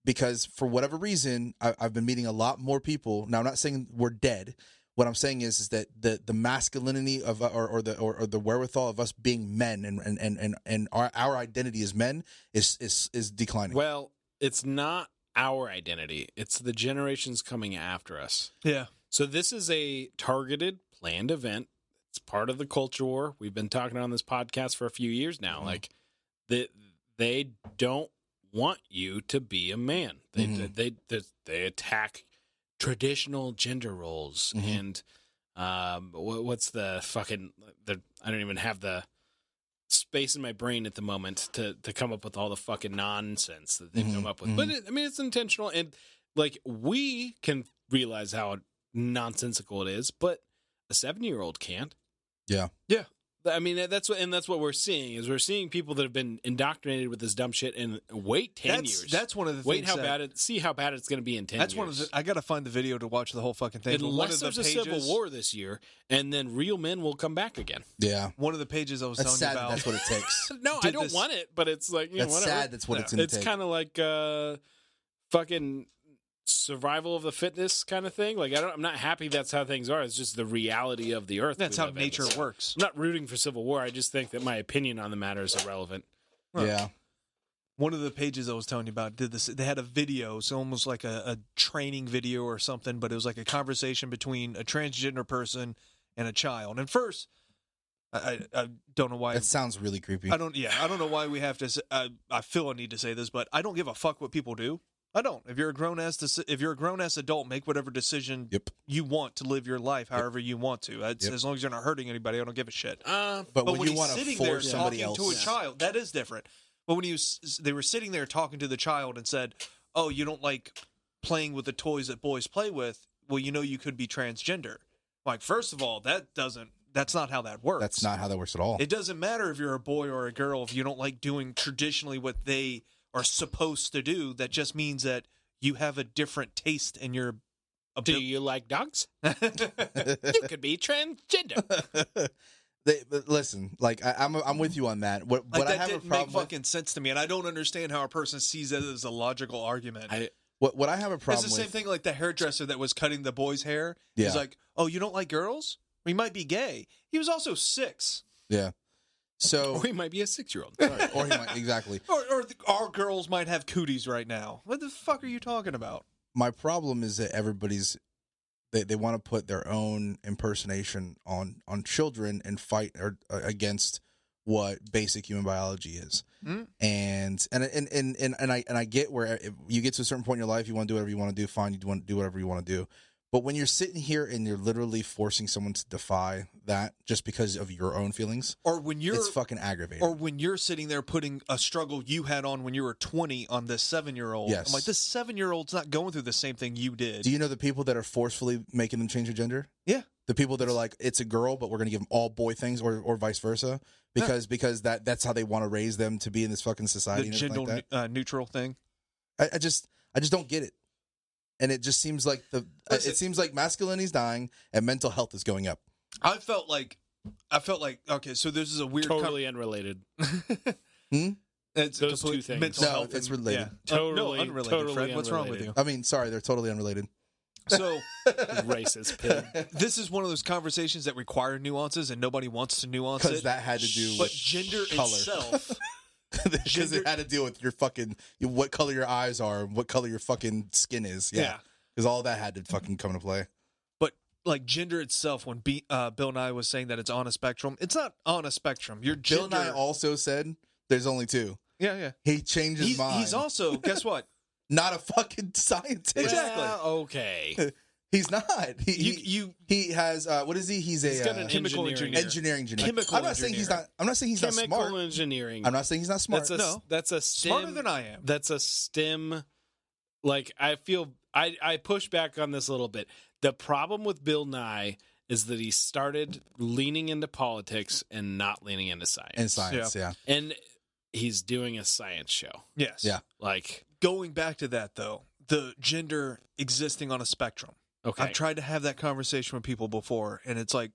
because for whatever reason I've been meeting a lot more people. Now I'm not saying we're dead. What I'm saying is that the masculinity of or the wherewithal of us being men and our identity as men is declining. Well, it's not our identity. It's the generations coming after us. Yeah. So this is a targeted, planned event. It's part of the culture war. We've been talking on this podcast for a few years now. Like they don't want you to be a man. They attack traditional gender roles and what's the fucking I don't even have the space in my brain at the moment to come up with all the fucking nonsense that they've come up with. But it's intentional, and like we can realize how nonsensical it is, but a 7-year-old can't. Yeah. I mean, that's what we're seeing is we're seeing people that have been indoctrinated with this dumb shit and wait 10 years. That's one of the wait things. See how bad it's going to be in 10 that's years. one of the. I got to find the video to watch the whole fucking thing. Unless there's a civil war this year, and then real men will come back again. Yeah. One of the pages I was That's telling sad. you about. That's what it takes. No, I don't want it, but it's like That's whatever. sad. That's what it's going to take. It's kind of like fucking survival of the fittest kind of thing. Like I'm not happy that's how things are. It's just the reality of the earth. That's how nature works. I'm not rooting for civil war. I just think that my opinion on the matter is irrelevant. Yeah. One of the pages I was telling you about did this. They had a video, so almost like a training video or something, but it was like a conversation between a transgender person and a child. And first, I don't know why. That sounds really creepy. I don't know why we have to. I feel I need to say this, but I don't give a fuck what people do. I don't. If you're a grown ass adult, make whatever decision you want to live your life, however you want to. As long as you're not hurting anybody, I don't give a shit. But when you want to force somebody else to a child, that is different. But when they were sitting there talking to the child and said, "Oh, you don't like playing with the toys that boys play with? Well, you could be transgender." Like, first of all, that's not how that works. That's not how that works at all. It doesn't matter if you're a boy or a girl if you don't like doing traditionally what they are supposed to do. That just means that you have a different taste in your Do you like dogs? You could be transgender. But listen, like I'm with you on that. What like, I that have didn't a problem make fucking sense to me, and I don't understand how a person sees it as a logical argument. What I have a problem It's the same with, thing like the hairdresser that was cutting the boy's hair. Yeah. He's like, oh, you don't like girls? He might be gay. He was also 6. yeah. So Or he might be a 6-year-old. or he might exactly. Or our girls might have cooties right now. What the fuck are you talking about? My problem is that they want to put their own impersonation on children and fight against what basic human biology is. Mm. And I get where if you get to a certain point in your life, you want to do whatever you want to do, fine, you want to do whatever you want to do. But when you're sitting here and you're literally forcing someone to defy that just because of your own feelings, Or when you're it's fucking aggravating. Or when you're sitting there putting a struggle you had on when you were 20 on this 7-year-old. Yes. I'm like, this 7-year-old's not going through the same thing you did. Do you know the people that are forcefully making them change their gender? Yeah. The people that are like, it's a girl, but we're going to give them all boy things, or vice versa, because that's how they want to raise them to be in this fucking society. The and everything gender like that. neutral thing. I just don't get it, and it just seems like it seems like masculinity is dying and mental health is going up. I felt like okay, so this is a weird Totally unrelated. It's Those complete two things. mental No, health it's and- related. Yeah. Totally- no, unrelated. totally Fred, what's wrong with you? unrelated. I mean, sorry, they're totally unrelated. So Racist pig. this is one of those conversations that require nuances, and nobody wants to nuance Because it. that had to do But with gender color. itself, Because it had to deal with your fucking what color your eyes are, what color your fucking skin is. Yeah, Yeah. because all that had to fucking come into play. but like gender itself, when Bill Nye was saying that it's on a spectrum, it's not on a spectrum. Your Bill gender, Nye also said there's only two. yeah. He changed his mind. He's also guess what? not a fucking scientist. Exactly. Well, okay. He's not. He has what is he? He's He's got a an chemical engineering. engineering engineer. Chemical I'm not saying he's not. I'm not saying he's not Chemical smart. engineering. I'm not saying he's not smart. That's a STEM. Smarter than I am. That's a STEM. Like I feel, I push back on this a little bit. The problem with Bill Nye is that he started leaning into politics and not leaning into science. in science. Yeah. And he's doing a science show. Yes. Yeah. Like, Going back to that though, the gender existing on a spectrum. okay, I've tried to have that conversation with people before, and it's like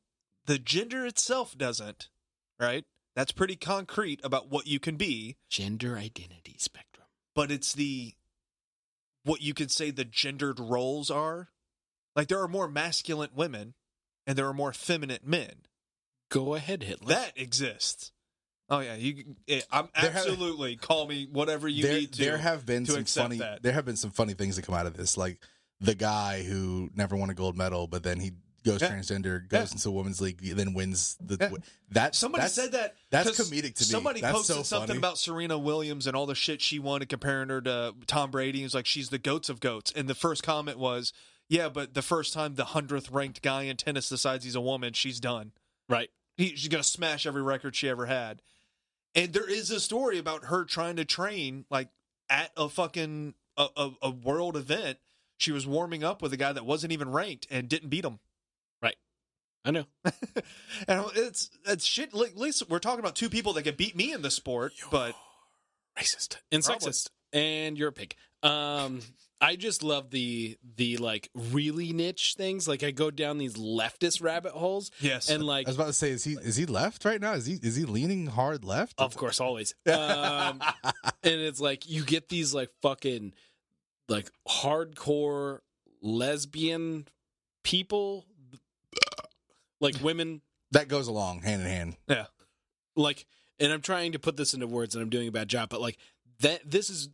the gender itself doesn't, right? That's pretty concrete about what you can be, gender identity spectrum. but it's what you could say the gendered roles are. Like there are more masculine women and there are more feminine men. Go ahead, Hitler. That exists. Oh yeah, I'm absolutely call me whatever you need to. There have been to some accept funny. that. There have been some funny things that come out of this, like the guy who never won a gold medal, but then he goes transgender, goes into a women's league, then wins the. Yeah. That Somebody said that. That's 'cause comedic to me. Somebody That's posted so something funny. about Serena Williams and all the shit she won and comparing her to Tom Brady. He was like, she's the goats of goats. And the first comment was, yeah, but the first time the 100th ranked guy in tennis decides he's a woman, she's done. right. She's going to smash every record she ever had. And there is a story about her trying to train like at a fucking a world event. She was warming up with a guy that wasn't even ranked and didn't beat him. Right. I know. And it's shit. At least we're talking about two people that can beat me in the sport, but Racist and Probably. sexist, and you're a pig. I just love the like really niche things. Like I go down these leftist rabbit holes, yes. and like I was about to say, is he left right now? Is he leaning hard left? of course, always. And it's like you get these like fucking like hardcore lesbian people, like women, That goes along hand in hand. yeah. like, and I'm trying to put this into words and I'm doing a bad job, but like that, this is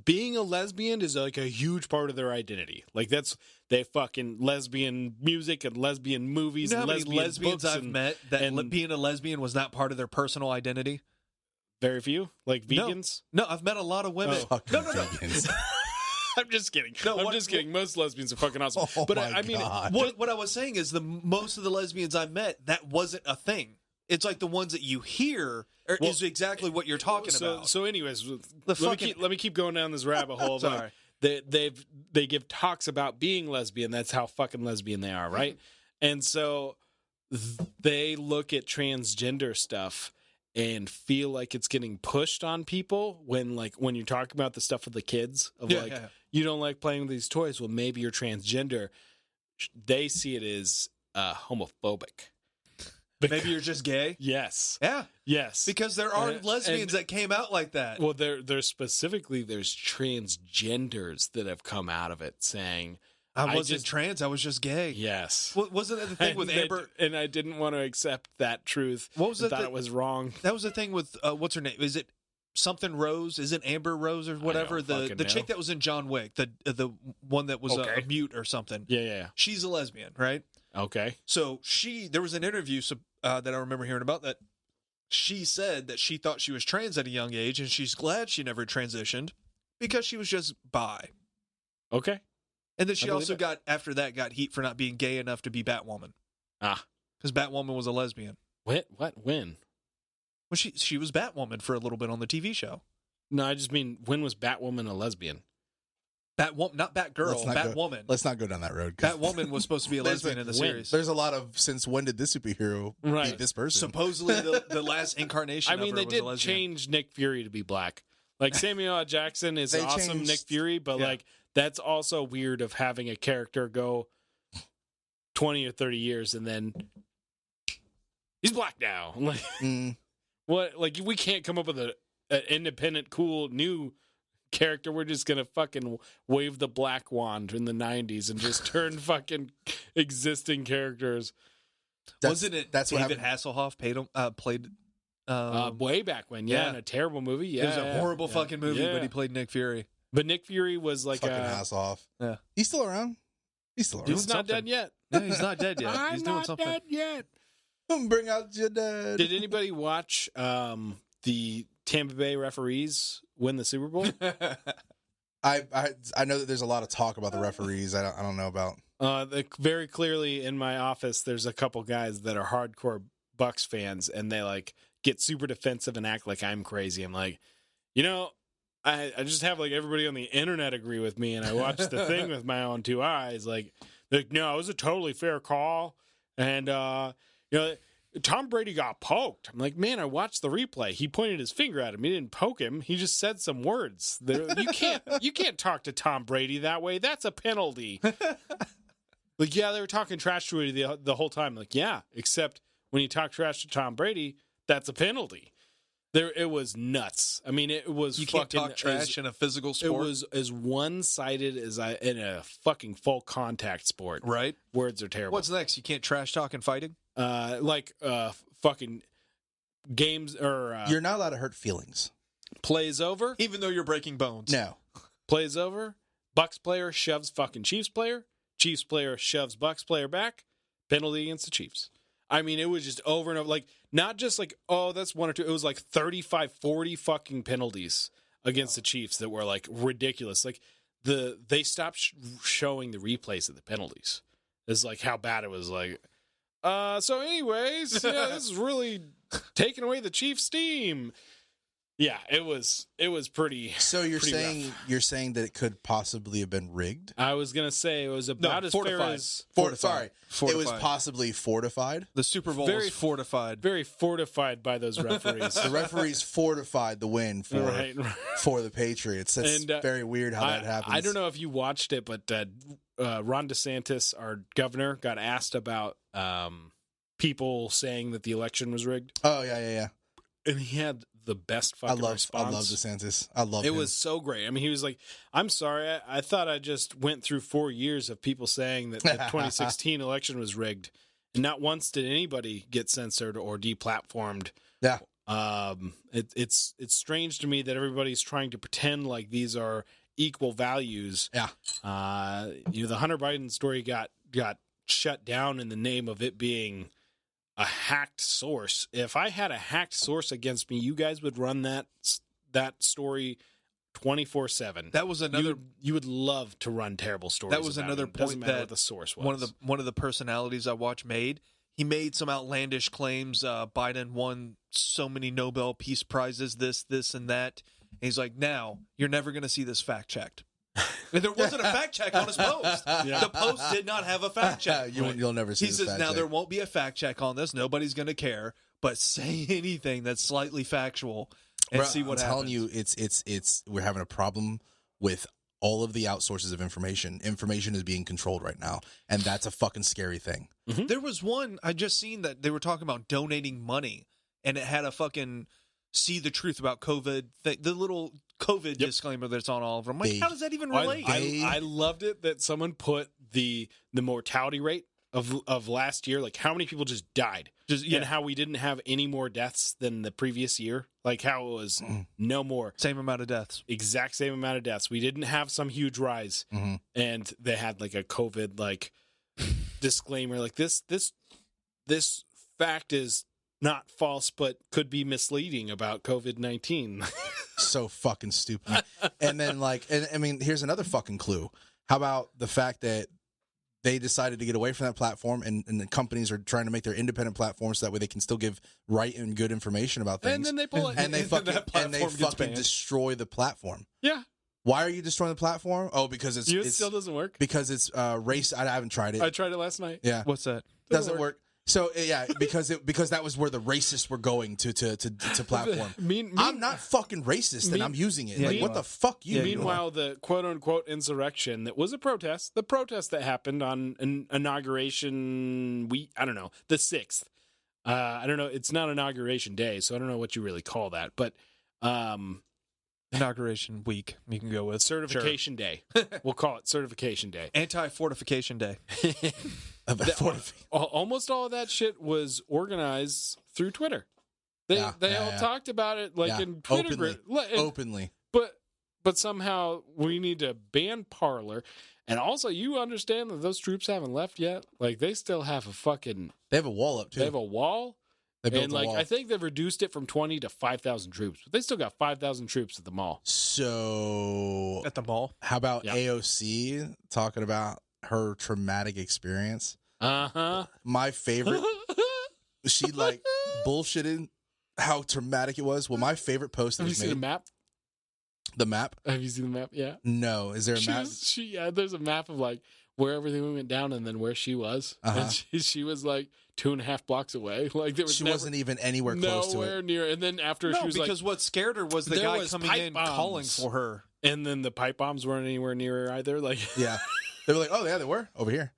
being a lesbian is like a huge part of their identity. Like that's they fucking lesbian music and lesbian movies You know how and many lesbian lesbians books I've and met that and- being a lesbian was not part of their personal identity? very few, like No. vegans. No, I've met a lot of women. Fucking No. vegans. I'm just kidding. No, I'm what- just kidding. Most lesbians are fucking awesome. Oh but my I mean, God. What I was saying is most of the lesbians I met, that wasn't a thing. It's like the ones that you hear is exactly what you're talking about. So, anyways, fucking- let me keep going down this rabbit hole. of, Sorry. like, they give talks about being lesbian. That's how fucking lesbian they are, right? And so they look at transgender stuff and feel like it's getting pushed on people when you're talking about the stuff with the kids of Yeah. you don't like playing with these toys. Well, maybe you're transgender. They see it as homophobic. Maybe you're just gay. Yes. Yeah. Yes. Because there are lesbians that came out like that. Well, there's specifically there's transgenders that have come out of it saying I wasn't trans. I was just gay. yes. Wasn't that the thing with Amber? And I didn't want to accept that truth. What was I it? thought it was wrong. That was the thing with what's her name? Is it something Rose? Is it Amber Rose or whatever? The chick that was in John Wick, the one that was a mute or something. Yeah. She's a lesbian, right? Okay. So there was an interview that I remember hearing about that. She said that she thought she was trans at a young age, and she's glad she never transitioned because she was just bi. Okay. And then she also got heat for not being gay enough to be Batwoman. Because Batwoman was a lesbian. What? When? Well, she was Batwoman for a little bit on the TV show. No, I just mean, when was Batwoman a lesbian? Batwoman, not Batgirl, Batwoman. Let's not go down that road. Batwoman was supposed to be a lesbian in the series. There's a lot of, since when did this superhero be this person? Supposedly the last incarnation. I mean, they did change Nick Fury to be black. Like, Samuel L. Jackson is an awesome Nick Fury, but like, that's also weird of having a character go 20 or 30 years and then he's black now. Like, what? Like, we can't come up with an independent, cool, new character. We're just gonna fucking wave the black wand in the 90s and just turn fucking existing characters. Wasn't it David Hasselhoff played way back when? Yeah, in a terrible movie. Yeah, it was a horrible fucking movie, but he played Nick Fury. But Nick Fury was like fucking Hasselhoff. Yeah, he's still around. He's not dead yet. No, he's not dead yet. He's doing something. Dead yet. Bring out your dad. Did anybody watch the Tampa Bay referees win the Super Bowl? I know that there's a lot of talk about the referees. I don't know about. Very clearly in my office, there's a couple guys that are hardcore Bucks fans, and they like get super defensive and act like I'm crazy. I'm like, I just have like everybody on the internet agree with me, and I watched the thing with my own two eyes. Like, no, it was a totally fair call, and Tom Brady got poked. I'm like, man, I watched the replay. He pointed his finger at him. He didn't poke him. He just said some words. You can't talk to Tom Brady that way. That's a penalty. Like, yeah, they were talking trash to you the whole time. Like, yeah, except when you talk trash to Tom Brady, that's a penalty. It was nuts. I mean, it was you can't talk trash in a physical sport. It was as one-sided as in a fucking full contact sport. Right? Words are terrible. What's next? You can't trash talk in fighting? Fucking games or you're not allowed to hurt feelings. Plays over, even though you're breaking bones. No. Plays over. Bucks player shoves fucking Chiefs player. Chiefs player shoves Bucks player back. Penalty against the Chiefs. I mean, it was just over and over. Like, not just like, oh, that's one or two. It was like 35, 40 fucking penalties against the Chiefs that were like ridiculous. Like, they stopped showing the replays of the penalties. It's like how bad it was. Like, so anyways, this is really taking away the Chiefs' steam. Yeah, it was pretty. So you're pretty saying rough. You're saying that it could possibly have been rigged? I was gonna say it was about as fair as fortified. It was possibly fortified. The Super Bowl was fortified. Very fortified by those referees. The referees fortified the win for the Patriots. That's very weird how that happens. I don't know if you watched it, but Ron DeSantis, our governor, got asked about people saying that the election was rigged. Oh yeah. And he had the best fucking response. I love DeSantis. I love it. It was so great. I mean, he was like, I'm sorry. I thought I just went through 4 years of people saying that the 2016 election was rigged. And not once did anybody get censored or deplatformed. Yeah. It's strange to me that everybody's trying to pretend like these are equal values. Yeah. The Hunter Biden story got shut down in the name of it being a hacked source. If I had a hacked source against me, you guys would run that story 24/7. That was another. You would love to run terrible stories. That was another point that what the source was. One of the personalities I watched made. He made some outlandish claims. Biden won so many Nobel Peace Prizes. This, and that. And he's like, now you're never going to see this fact checked. There wasn't a fact check on his post. Yeah. The post did not have a fact check. You'll never see. He says now there won't be a fact check on this. Nobody's going to care. But say anything that's slightly factual and see what happens. I'm telling you, it's we're having a problem with all of the outsources of information is being controlled right now, and that's a fucking scary thing. Mm-hmm. There was one I just seen that they were talking about donating money, and it had a fucking see the truth about COVID the little COVID disclaimer that's on all of them. Like, how does that even relate? I loved it that someone put the mortality rate of last year, like how many people just died, and how we didn't have any more deaths than the previous year, like how it was no more, same amount of deaths, exact same amount of deaths. We didn't have some huge rise, and they had like a COVID like disclaimer, like this fact is not false, but could be misleading about COVID-19. So fucking stupid. And then and I mean, here's another fucking clue. How about the fact that they decided to get away from that platform, and the companies are trying to make their independent platforms so that way they can still give right and good information about things. And then they pull it, and they fucking destroy the platform. Yeah. Why are you destroying the platform? Oh, because it still doesn't work. Because it's race. I haven't tried it. I tried it last night. Yeah. What's that? Doesn't work. So yeah, because that was where the racists were going to platform. I'm not fucking racist, and I'm using it. Like, what the fuck you? Meanwhile, the quote unquote insurrection that was a protest, the protest that happened on an inauguration week. I don't know, the 6th. I don't know. It's not inauguration day, so I don't know what you really call that, but inauguration week. You can go with certification day. We'll call it certification day. Anti-fortification day. Almost all of that shit was organized through Twitter. They all talked about it in Twitter openly. But somehow we need to ban Parler. And also, you understand that those troops haven't left yet. Like, they still have they have a wall up too. They have a wall. They built a wall. I think they've reduced it from 20 to 5,000 troops, but they still got 5,000 troops at the mall. So at the mall, how about AOC talking about her traumatic experience? My favorite. She bullshitted how traumatic it was. Well, my favorite post that Have you seen the map? The map? Have you seen the map? Yeah. No. Is there a map? There's a map of where everything went down and then where she was. And she was 2.5 blocks away. She wasn't even anywhere close to it. Nowhere near. And then after she was because what scared her was the guy coming in calling for her. And then the pipe bombs weren't anywhere near her either. Yeah. They were like, oh yeah, they were over here.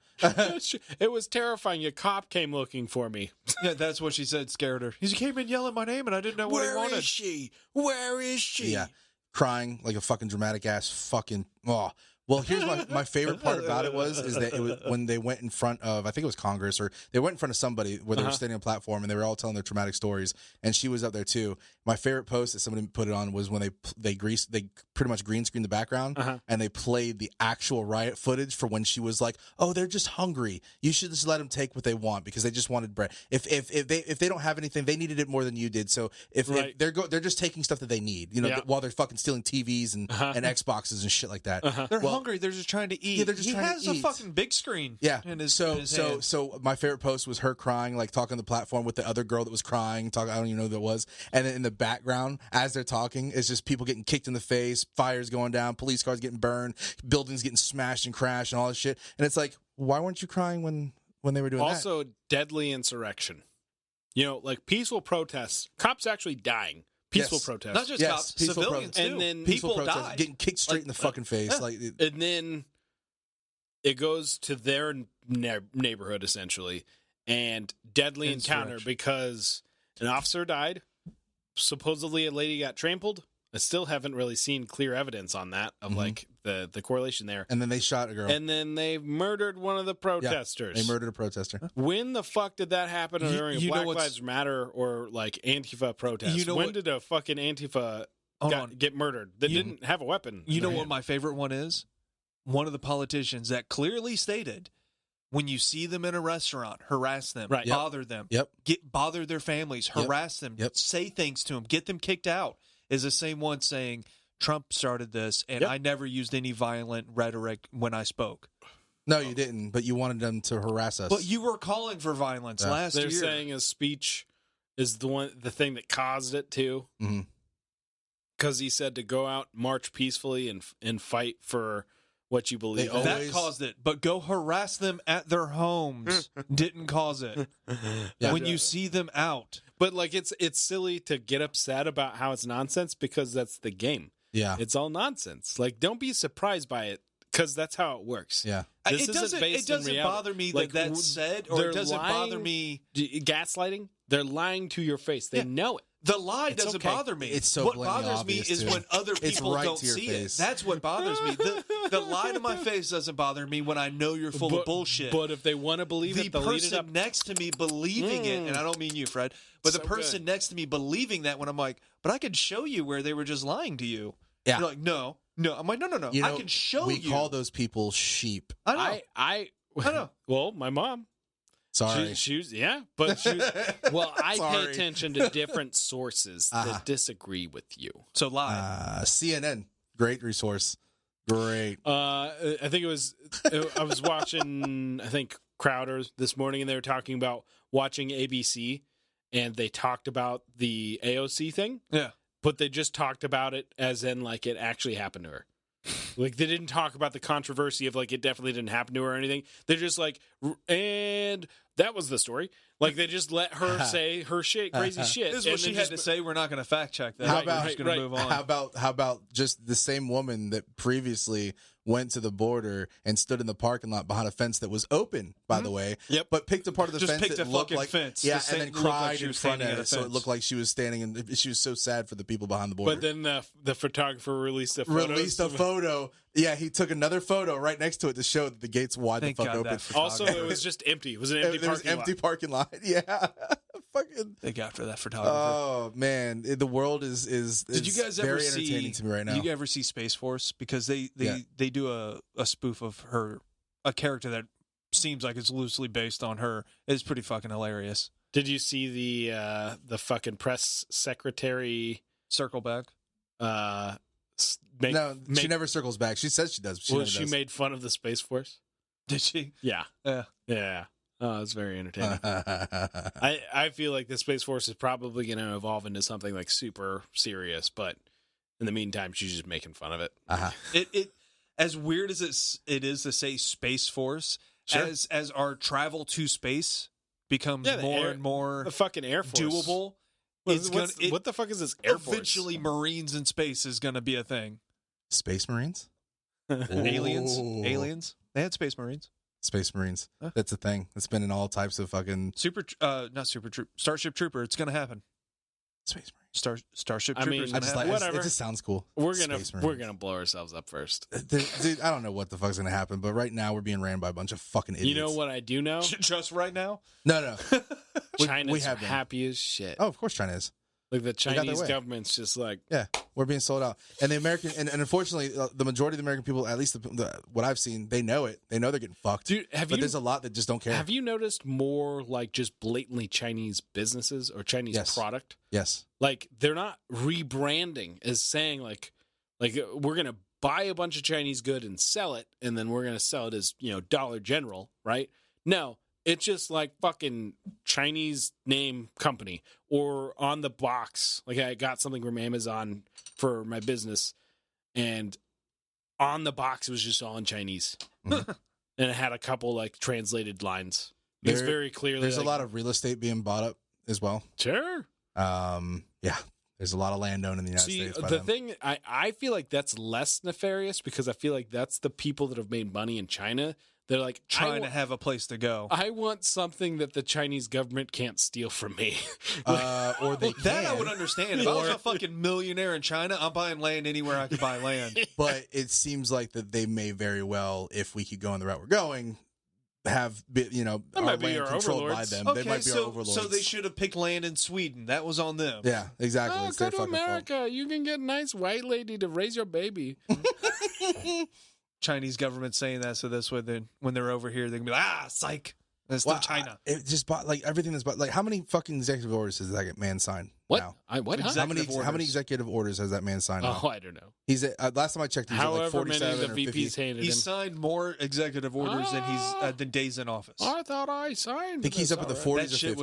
It was terrifying. A cop came looking for me. Yeah, that's what she said scared her. He came in yelling my name and I didn't know what he wanted. Where is she? Where is she? Yeah. Crying like a fucking dramatic ass fucking. Oh. Well, here's my favorite part about it was when they went in front of, I think it was Congress, or they went in front of somebody where they were standing on a platform and they were all telling their traumatic stories, and she was up there too. My favorite post that somebody put it on was when they pretty much green screened the background and they played the actual riot footage for when she was like, "Oh, they're just hungry. You should just let them take what they want because they just wanted bread. If they don't have anything, they needed it more than you did. So if they're just taking stuff that they need, while they're fucking stealing TVs and Xboxes and shit like that. They're hungry. They're just trying to eat. Yeah, they're just he trying has to a eat. fucking big screen. Yeah. In his So my favorite post was her crying, talking on the platform with the other girl that was crying. I don't even know who that was. And then in the background, as they're talking, it's just people getting kicked in the face, fires going down, police cars getting burned, buildings getting smashed and crashed, and all this shit. And it's like, why weren't you crying when they were doing that? Also, deadly insurrection. Peaceful protests. Cops actually dying. Peaceful protests. Not just cops, civilians too. And then people died. Getting kicked straight in the fucking face. Yeah. And then it goes to their neighborhood, essentially, and deadly encounter because an officer died. Supposedly a lady got trampled. I still haven't really seen clear evidence on that of the correlation there. And then they shot a girl. And then they murdered one of the protesters. Yeah, they murdered a protester. When the fuck did that happen during a Black Lives Matter or Antifa protest? When did a fucking Antifa get murdered that didn't have a weapon? You know what my favorite one is? One of the politicians that clearly stated, when you see them in a restaurant, harass them, bother them, bother their families, harass them, say things to them, get them kicked out, is the same one saying, Trump started this, and I never used any violent rhetoric when I spoke. No, you didn't, but you wanted them to harass us. But you were calling for violence last year. They're saying his speech is the thing that caused it, too. Because he said to go out, march peacefully, and fight for what you believe. That caused it, but go harass them at their homes didn't cause it. When you see them out. But it's silly to get upset about how it's nonsense because that's the game. Yeah. It's all nonsense. Like, don't be surprised by it, because that's how it works. Yeah. This It isn't based in doesn't reality. bother me Like, that that's said, or they're it doesn't bother lying- me. Gaslighting. They're lying to your face. They know it. The lie It's doesn't okay. bother me. It's so what blatantly bothers me obvious, is too. when other It's people right don't to your see face. it. That's what bothers me. The lie to my face doesn't bother me when I know you're full of bullshit. But if they want to believe the it, they'll eat it up. person next to me believing it, and I don't mean you, Fred, but So the person next to me believing that when I'm like, but I could show you where they were just lying to you. Yeah. You're like, no. I'm like, no. You know, I can show we you. call those people sheep. I know. I know. Well, my mom. Sorry. She was, but she was, well, I pay Sorry. attention to different sources that disagree with you. So lie. CNN, great resource. Great. I think I was watching, I think Crowder this morning, and they were talking about watching ABC, and they talked about the AOC thing. Yeah. But they just talked about it as in, like, it actually happened to her. Like, they didn't talk about the controversy of, like, it definitely didn't happen to her or anything. They're just like, and that was the story. Like, they just let her say her crazy shit. This is what and she then had just- to say. We're not going to fact check that. How We're about- just going to move on. How about just the same woman that previously went to the border and stood in the parking lot behind a fence that was open, by the way. Yep. But picked a part of the Just fence picked that a looked fucking like fence. yeah, Just and then looked like cried she in was front standing of at a it, so it fence. looked like she was standing and she was so sad for the people behind the border. But then the photographer released a photo. Yeah, he took another photo right next to it to show that the gates wide Thank the fuck God open. that Also, it was just empty. It was an empty There was parking empty lot. parking lot. Yeah, fucking. Thank God for that photographer. Oh man, the world is Did you guys ever very see? entertaining to me right now. Did you ever see Space Force? Because they do a spoof of her, a character that seems like it's loosely based on her. It's pretty fucking hilarious. Did you see the fucking press secretary? Circle back. She never circles back. She says she does. But She never made fun of the Space Force. Did she? Yeah, Yeah. yeah. Oh, it's very entertaining. does. I feel like the Space Force is probably going to evolve into something like super serious, but in the meantime, she's just making fun of it. It as weird as it is to say Space Force, Sure. as our travel to space becomes more and more The fucking Air Force. doable, What the fuck is this Air Force? eventually Marines in space is going to be a thing. Space Marines? Aliens, Ooh. aliens. They had Space Marines. Space Marines. Huh? That's a thing. It's been in all types of fucking Not Super Troop, Starship Trooper. It's going to happen. Space Marines. Starship I Trooper. mean, is I going to just happen. like Whatever. it just sounds cool. We're Space gonna Marines. blow ourselves up first. Dude, I don't know what the fuck's gonna happen, but right now we're being ran by a bunch of fucking idiots. You know what I do know? Just right now. No. China's we have been. happy as shit. Oh, of course China is. Like the got their Chinese way. government's just like, Yeah, we're being sold out, and the American and unfortunately, the majority of the American people, at least what I've seen, they know it. They know they're getting fucked. dude, but there's a lot that just don't care. have you noticed more like just blatantly Chinese businesses or Chinese Yes. product? Yes. Like they're not rebranding as saying like we're gonna buy a bunch of Chinese good and sell it, and then we're gonna sell it as Dollar General, right? No, it's just like fucking Chinese name company, or on the box. Like I got something from Amazon for my business, and on the box it was just all in Chinese, Mhm. and it had a couple like translated lines. It's There- very clearly There's a like, lot of real estate being bought up as well. sure. Yeah, there's a lot of land owned in the United See, States. by the them. thing, I feel like that's less nefarious because I feel like that's the people that have made money in China. They're like Trying to have a place to go. I want something that the Chinese government can't steal from me. Or they That I can, would understand. If I was a fucking millionaire in China, I'm buying land anywhere I could buy land. but it seems like that they may very well, if we keep going the route we're going, have our might be land our controlled by overlords. them. Okay, They might be our so overlords. they should have picked land in Sweden. That was on them. Yeah, exactly. Oh, It's go their to fucking fault. America. You can get a nice white lady to raise your baby. Chinese government saying that, so this way, then when they're over here, they can be like, psych. That's Well, still China. It just bought like everything that's bought. Like how many fucking executive orders has that man signed? What? Now? What? Huh? How many Executive how many orders. executive orders has that man signed? Oh, now? I don't know. He's at, last time I checked, he was at like However many 47 of or the 50. VPs handed He him. signed more executive orders than days in office. I thought I signed. I think he's this up at the already. 40s That or shit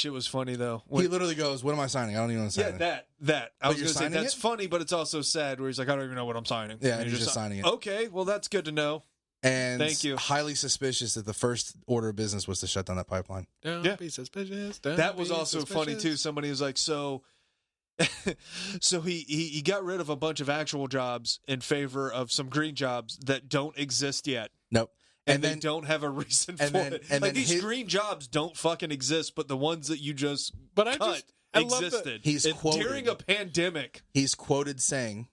50s. was funny though. He literally goes, "What am I signing? I don't even know what I'm Yeah, signing." that. I But was you're going to say signing that's it? funny, but it's also sad. Where he's like, I don't even know what I'm signing. Yeah, and he's just signing it. Okay, well that's good to know. And Thank you. highly suspicious that the first order of business was to shut down that pipeline. Don't Yeah. be suspicious. Don't That was be also funny too. suspicious. Somebody was like, so So he got rid of a bunch of actual jobs in favor of some green jobs that don't exist yet. Nope. And they don't have a reason for it. And like then these green jobs don't fucking exist, but the ones that you just But cut I love that existed. he's quoted during a pandemic. He's quoted saying,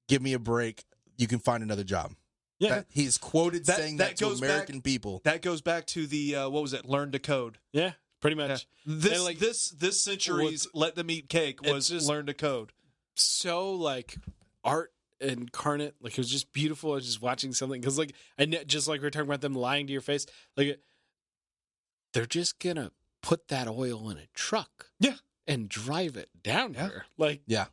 "Give me a break. You can find another job." Yeah. He's quoted saying that to goes American people. That goes back to the what was it? Learn to code. Yeah, pretty much. This And, like, this century's let them eat cake was just- learn to code. So like art incarnate, like it was just beautiful. I was just watching something because like just like we were talking about them lying to your face, like they're just gonna put that oil in a truck, Yeah. and drive it down Yeah. here, like. Yeah.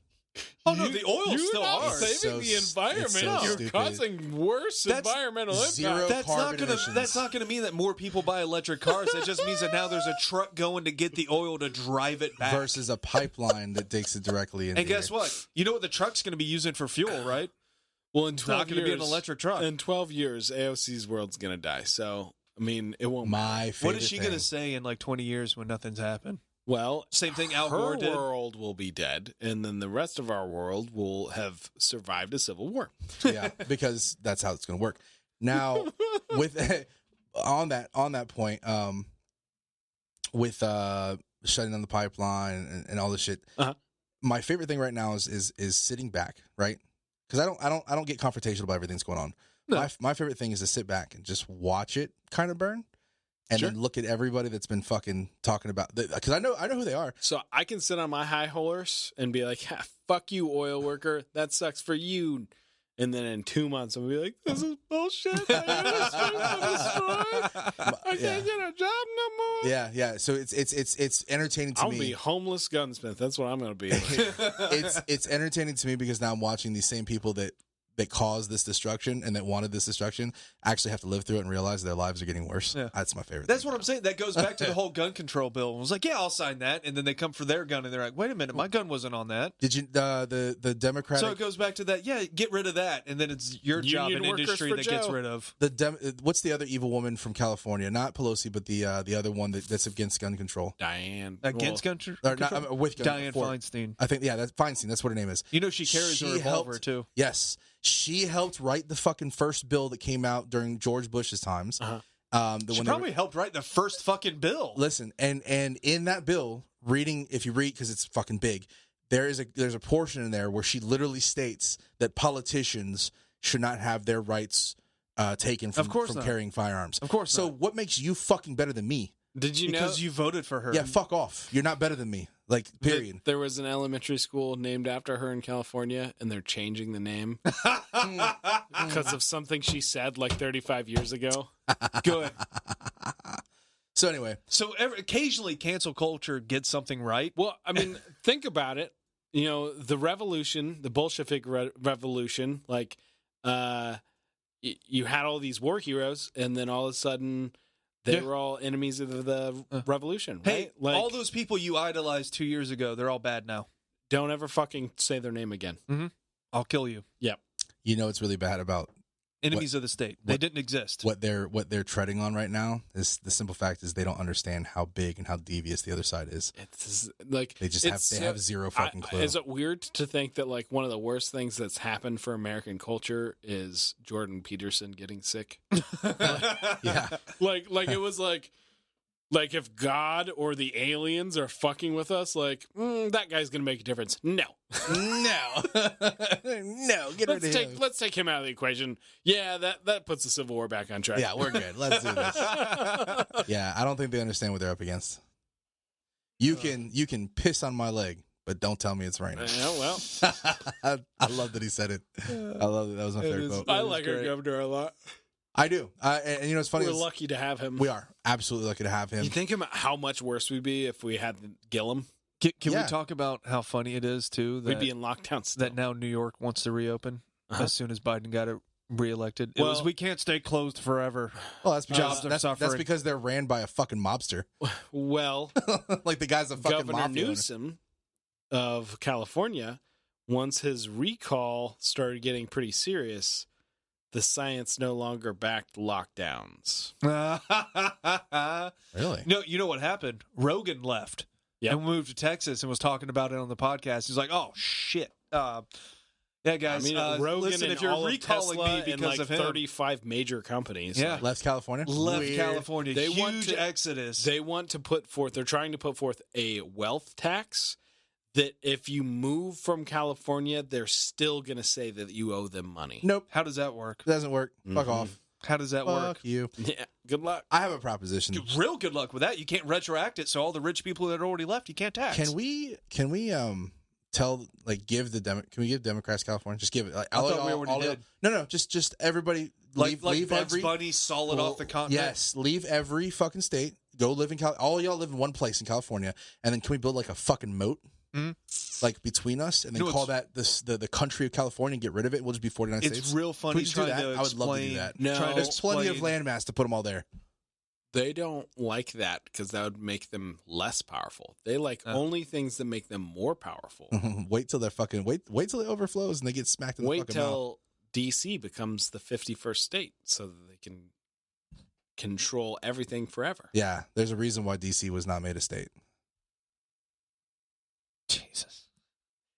Oh no, the oil You're still not ours. saving the environment. so You're stupid. causing worse That's environmental zero impact. carbon emissions. That's not gonna mean that more people buy electric cars. That just means that now there's a truck going to get the oil to drive it back. Versus a pipeline that takes it directly in. And guess what? You know what the truck's gonna be using for fuel, right? Well, in It's 12 not gonna years, be an electric truck. In 12 years, AOC's world's gonna die. So I mean, it won't. My favorite What is she thing. gonna say in like 20 years when nothing's happened? Well, Same thing Al her Gore did. world will be dead, and then the rest of our world will have survived a civil war. Yeah, because that's how it's going to work. Now, with on that point, with shutting down the pipeline and all this shit, Uh-huh. my favorite thing right now is sitting back, right? Because I don't get confrontational about everything that's going on. No. My favorite thing is to sit back and just watch it kind of burn, and Sure. then look at everybody that's been fucking talking about, because I know who they are. So I can sit on my high horse and be like, ha, "Fuck you, oil worker. That sucks for you." And then in 2 months, I'll be like, "This is bullshit. I can't get a job no more." Yeah. So it's entertaining to I'll me. be homeless gunsmith. That's what I'm going to be. It's entertaining to me because now I'm watching these same people that caused this destruction and that wanted this destruction actually have to live through it and realize their lives are getting worse. Yeah. That's my favorite. That's thing. what I'm saying. That goes back to the whole gun control bill. It was like, yeah, I'll sign that, and then they come for their gun, and they're like, wait a minute, my gun wasn't on that. Did you the Democratic? So it goes back to that. Yeah, get rid of that, and then it's your job Union and workers industry for that gets Joe. rid of. what's the other evil woman from California? Not Pelosi, but the other one that's against gun control. Diane. Against gun Or not, control? with gun Diane for- Feinstein. I think that's Feinstein. That's what her name is. You know she carries a She revolver helped- too. Yes, she helped write the fucking first bill that came out during George Bush's times. Uh-huh. The She when they probably helped write the first fucking bill. Listen, and in that bill, if you read, because it's fucking big, there's a portion in there where she literally states that politicians should not have their rights taken from not. carrying firearms. Of course So not. what makes you fucking better than me? Did you know? Because you voted for her. Yeah, fuck off. You're not better than me. Like, period. There was an elementary school named after her in California, and they're changing the name because of something she said like 35 years ago. Good. So anyway, So occasionally, cancel culture gets something right. Well, I mean, think about it. You know, the revolution, the Bolshevik revolution, like, you had all these war heroes, and then all of a sudden, they Yeah. were all enemies of the revolution. Hey, Right? Like, all those people you idolized 2 years ago, they're all bad now. don't ever fucking say their name again. I'll kill you. Yep. you know what's really bad about Enemies of the state. They what- didn't exist. what they're treading on right now is the simple fact is they don't understand how big and how devious the other side is. It's like They just it's have zero fucking clue. Is it weird to think that like one of the worst things that's happened for American culture is Jordan Peterson getting sick? Yeah. like it was like if God or the aliens are fucking with us, like that guy's gonna make a difference. No, No, get rid of him. let's take him out of the equation. Yeah, that puts the Civil War back on track. Yeah, we're good. Let's do this. Yeah, I don't think they understand what they're up against. You can piss on my leg, but don't tell me it's raining. Yeah, well, I love that he said it. I love that. That was my favorite quote. I like our governor a lot. I do. And you know, it's funny. We're lucky to have him. We are absolutely lucky to have him. You think about how much worse we'd be if we had Gillum? Can Yeah. we talk about how funny it is too We'd that, be in lockdown still. that now New York wants to reopen Uh-huh. as soon as Biden got it reelected? It was Well- we can't stay closed forever. Well, that's because Jobs are that's suffering. because they're ran by a fucking mobster. Well, Like the guy's a fucking Governor mafia owner. Newsom of California, once his recall started getting pretty serious, the science no longer backed lockdowns. Really? No, you know what happened? Rogan left. and moved to Texas and was talking about it on the podcast. He's like, "Oh shit, yeah, guys. I mean, Rogan listen, and if you're all recalling of Tesla me because and like of him, 35 major companies, Yeah. like, Left California. left California, They huge want to- exodus. they want to put forth. They're trying to put forth a wealth tax that if you move from California, they're still going to say that you owe them money. Nope, How does that work? doesn't work. Fuck Mhm. off. How does that work? Fuck you. Yeah, good luck. I have a proposition. Real good luck with that. You can't retroact it, so all the rich people that already left, you can't tax. Can we tell give the can we give Democrats California? Just give it. Like, I thought we already did. No, just everybody leave Bugs every Bunny solid off the continent? Yes, leave every fucking state. Go live in all y'all live in one place in California, and then can we build like a fucking moat? Mhm. Like between us, and then You know, call that the country of California and get rid of it. We'll just be 49 It's states. real Can we funny just do trying that? to I would love to do explain. No. that. trying to There's plenty of explain- landmass to put them all there. They don't like that because that would make them less powerful. They like only things that make them more powerful. Wait till they're fucking wait till it overflows and they get smacked in the Wait fucking mouth. till DC becomes the 51st state so that they can control everything forever. Yeah, there's a reason why DC was not made a state. Jesus.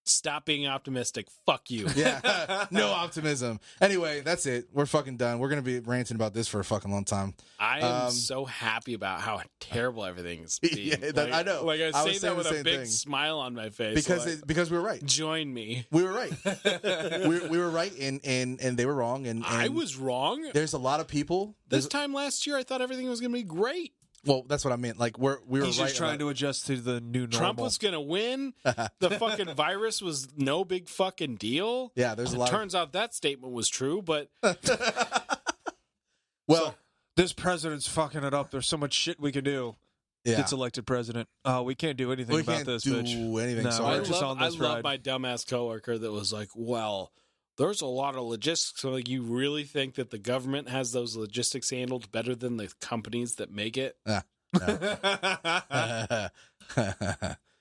Stop being optimistic. Fuck you. Yeah, no optimism. Anyway, that's it. We're fucking done. We're gonna be ranting about this for a fucking long time. I am so happy about how terrible everything's being. Yeah, I know. Like I I say was saying that with the a same big thing. smile on my face. Because we were right. Join me. We were right. we were right, and they were wrong. And I was wrong. There's a lot of people. This time last year, I thought everything was going to be great. Well, that's what I meant. Like we were He's right. just trying to adjust to the new normal. Trump was going to win. The fucking virus was no big fucking deal. Yeah, there's a lot. Turns out that statement was true, but Well, This president's fucking it up. There's so much shit we can do. yeah, Gets elected president. We can't do anything we about can't this, do bitch. anything. No, so we're I just love, on this I love ride. my dumbass coworker that was like, well, there's a lot of logistics. So, like, you really think that the government has those logistics handled better than the companies that make it? It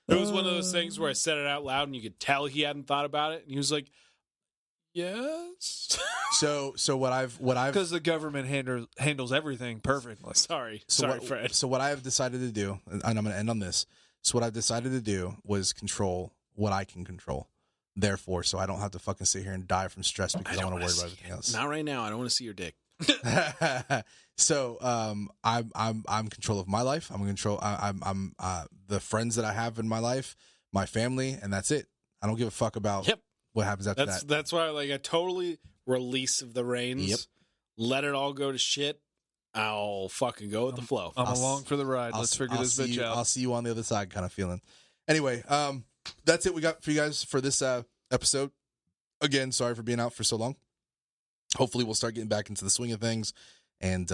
was one of those things where I said it out loud and you could tell he hadn't thought about it. And he was like, yes. so what I've Because the government handles everything perfectly. Sorry, what, Fred. So what I have decided to do, and I'm going to end on this. So what I've decided to do was control what I can control. Therefore, so I don't have to fucking sit here and die from stress because I want to worry about everything else. Not right now. I don't want to see your dick. So I'm in control of my life. I'm in control. I'm the friends that I have in my life, my family, and that's it. I don't give a fuck about what happens after that. That's why like a totally release of the reins. Yep. Let it all go to shit. I'll fucking go with the flow. I'm along for the ride. Let's figure this bitch out. I'll see you on the other side kind of feeling. Anyway, that's it we got for you guys for this episode. Again, sorry for being out for so long. Hopefully we'll start getting back into the swing of things and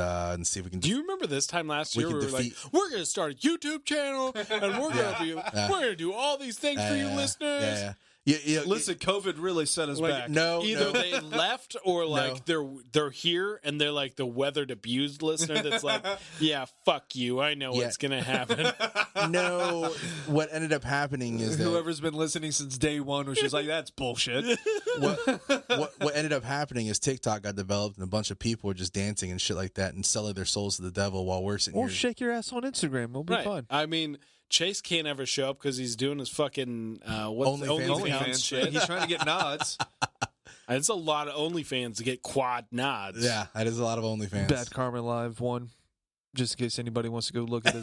see if we can. Do you remember this time last we year? can We were like, defeat- we're going to start a YouTube channel and we're going to do all these things for you listeners. Yeah. Listen, COVID really set us Like, back. No, Either no. they left or like they're here and they're like the weathered abused listener that's like, yeah, fuck you. I know what's gonna happen. No, what ended up happening is that Whoever's been listening since day one was just like, that's bullshit. what ended up happening is TikTok got developed and a bunch of people were just dancing and shit like that and selling their souls to the devil while we're sitting Or here. shake your ass on Instagram. We'll be Right. fine. I mean, Chase can't ever show up because he's doing his fucking what's OnlyFans OnlyFans shit. He's trying to get nods. It's a lot of OnlyFans to get quad nods. Yeah, that is a lot of OnlyFans. Bad Karma Live 1. Just in case anybody wants to go look at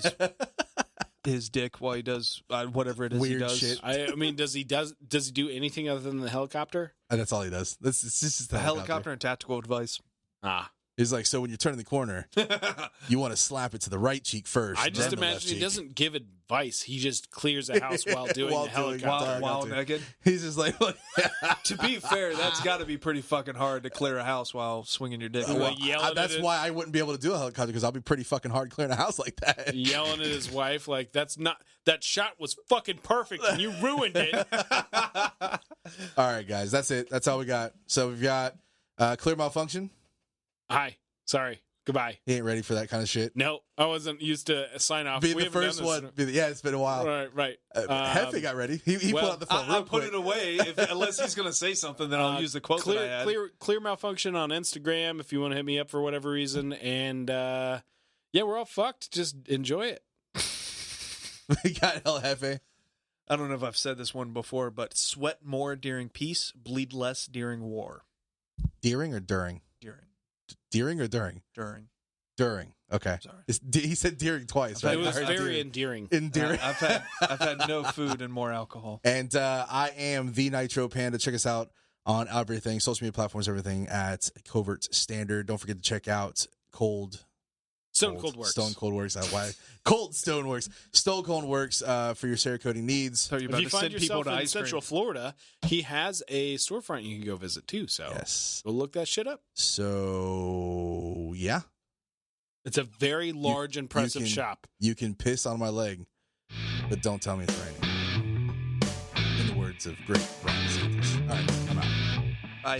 his dick while he does whatever it is Weird he does. shit. I mean, does he do anything other than the helicopter? And that's all he does. It's just The helicopter and tactical advice. Ah, He's like, so when you're turning the corner, you want to slap it to the right cheek first. I just then the left imagine he cheek. doesn't give advice. He just clears a house while doing While the doing helicopter. While naked. He's just like, To be fair, that's got to be pretty fucking hard to clear a house while swinging your dick. Well, yelling that's at it. why I wouldn't be able to do a helicopter because I'll be pretty fucking hard clearing a house like that. Yelling at his wife like that shot was fucking perfect and you ruined it. All right, guys, that's it. That's all we got. So we've got clear malfunction. Hi, sorry, goodbye. He ain't ready for that kind of shit. No, I wasn't used to sign off. Be We the haven't first done this one. Yeah, it's been a while. Right. Hefe got ready. He well, pulled out the phone real I'll put quick. it away unless he's going to say something. Then I'll use the quote that I had. Clear malfunction on Instagram if you want to hit me up for whatever reason. And yeah, we're all fucked. Just enjoy it. We got El Jefe. I don't know if I've said this one before, but sweat more during peace, bleed less during war. During or during? During. During or during? During. During. Okay. Sorry. He said during twice, right? It was I heard very during. endearing. Endearing. I've had no food and more alcohol. And I am the Nitro Panda. Check us out on everything, social media platforms, everything at Covert Standard. Don't forget to check out Stone Cold Works. Stone Cold Works. Why? Cold Stone Works. Stone Cold Works for your Cerakoting needs. So you're If about you to find send people yourself to in ice Central cream. Florida, he has a storefront you can go visit too. So Yes. go look that shit up. So, yeah. It's a very large, impressive can- shop. You can piss on my leg, but don't tell me it's raining. In the words of great Ron DeSantis. All right, I'm out. I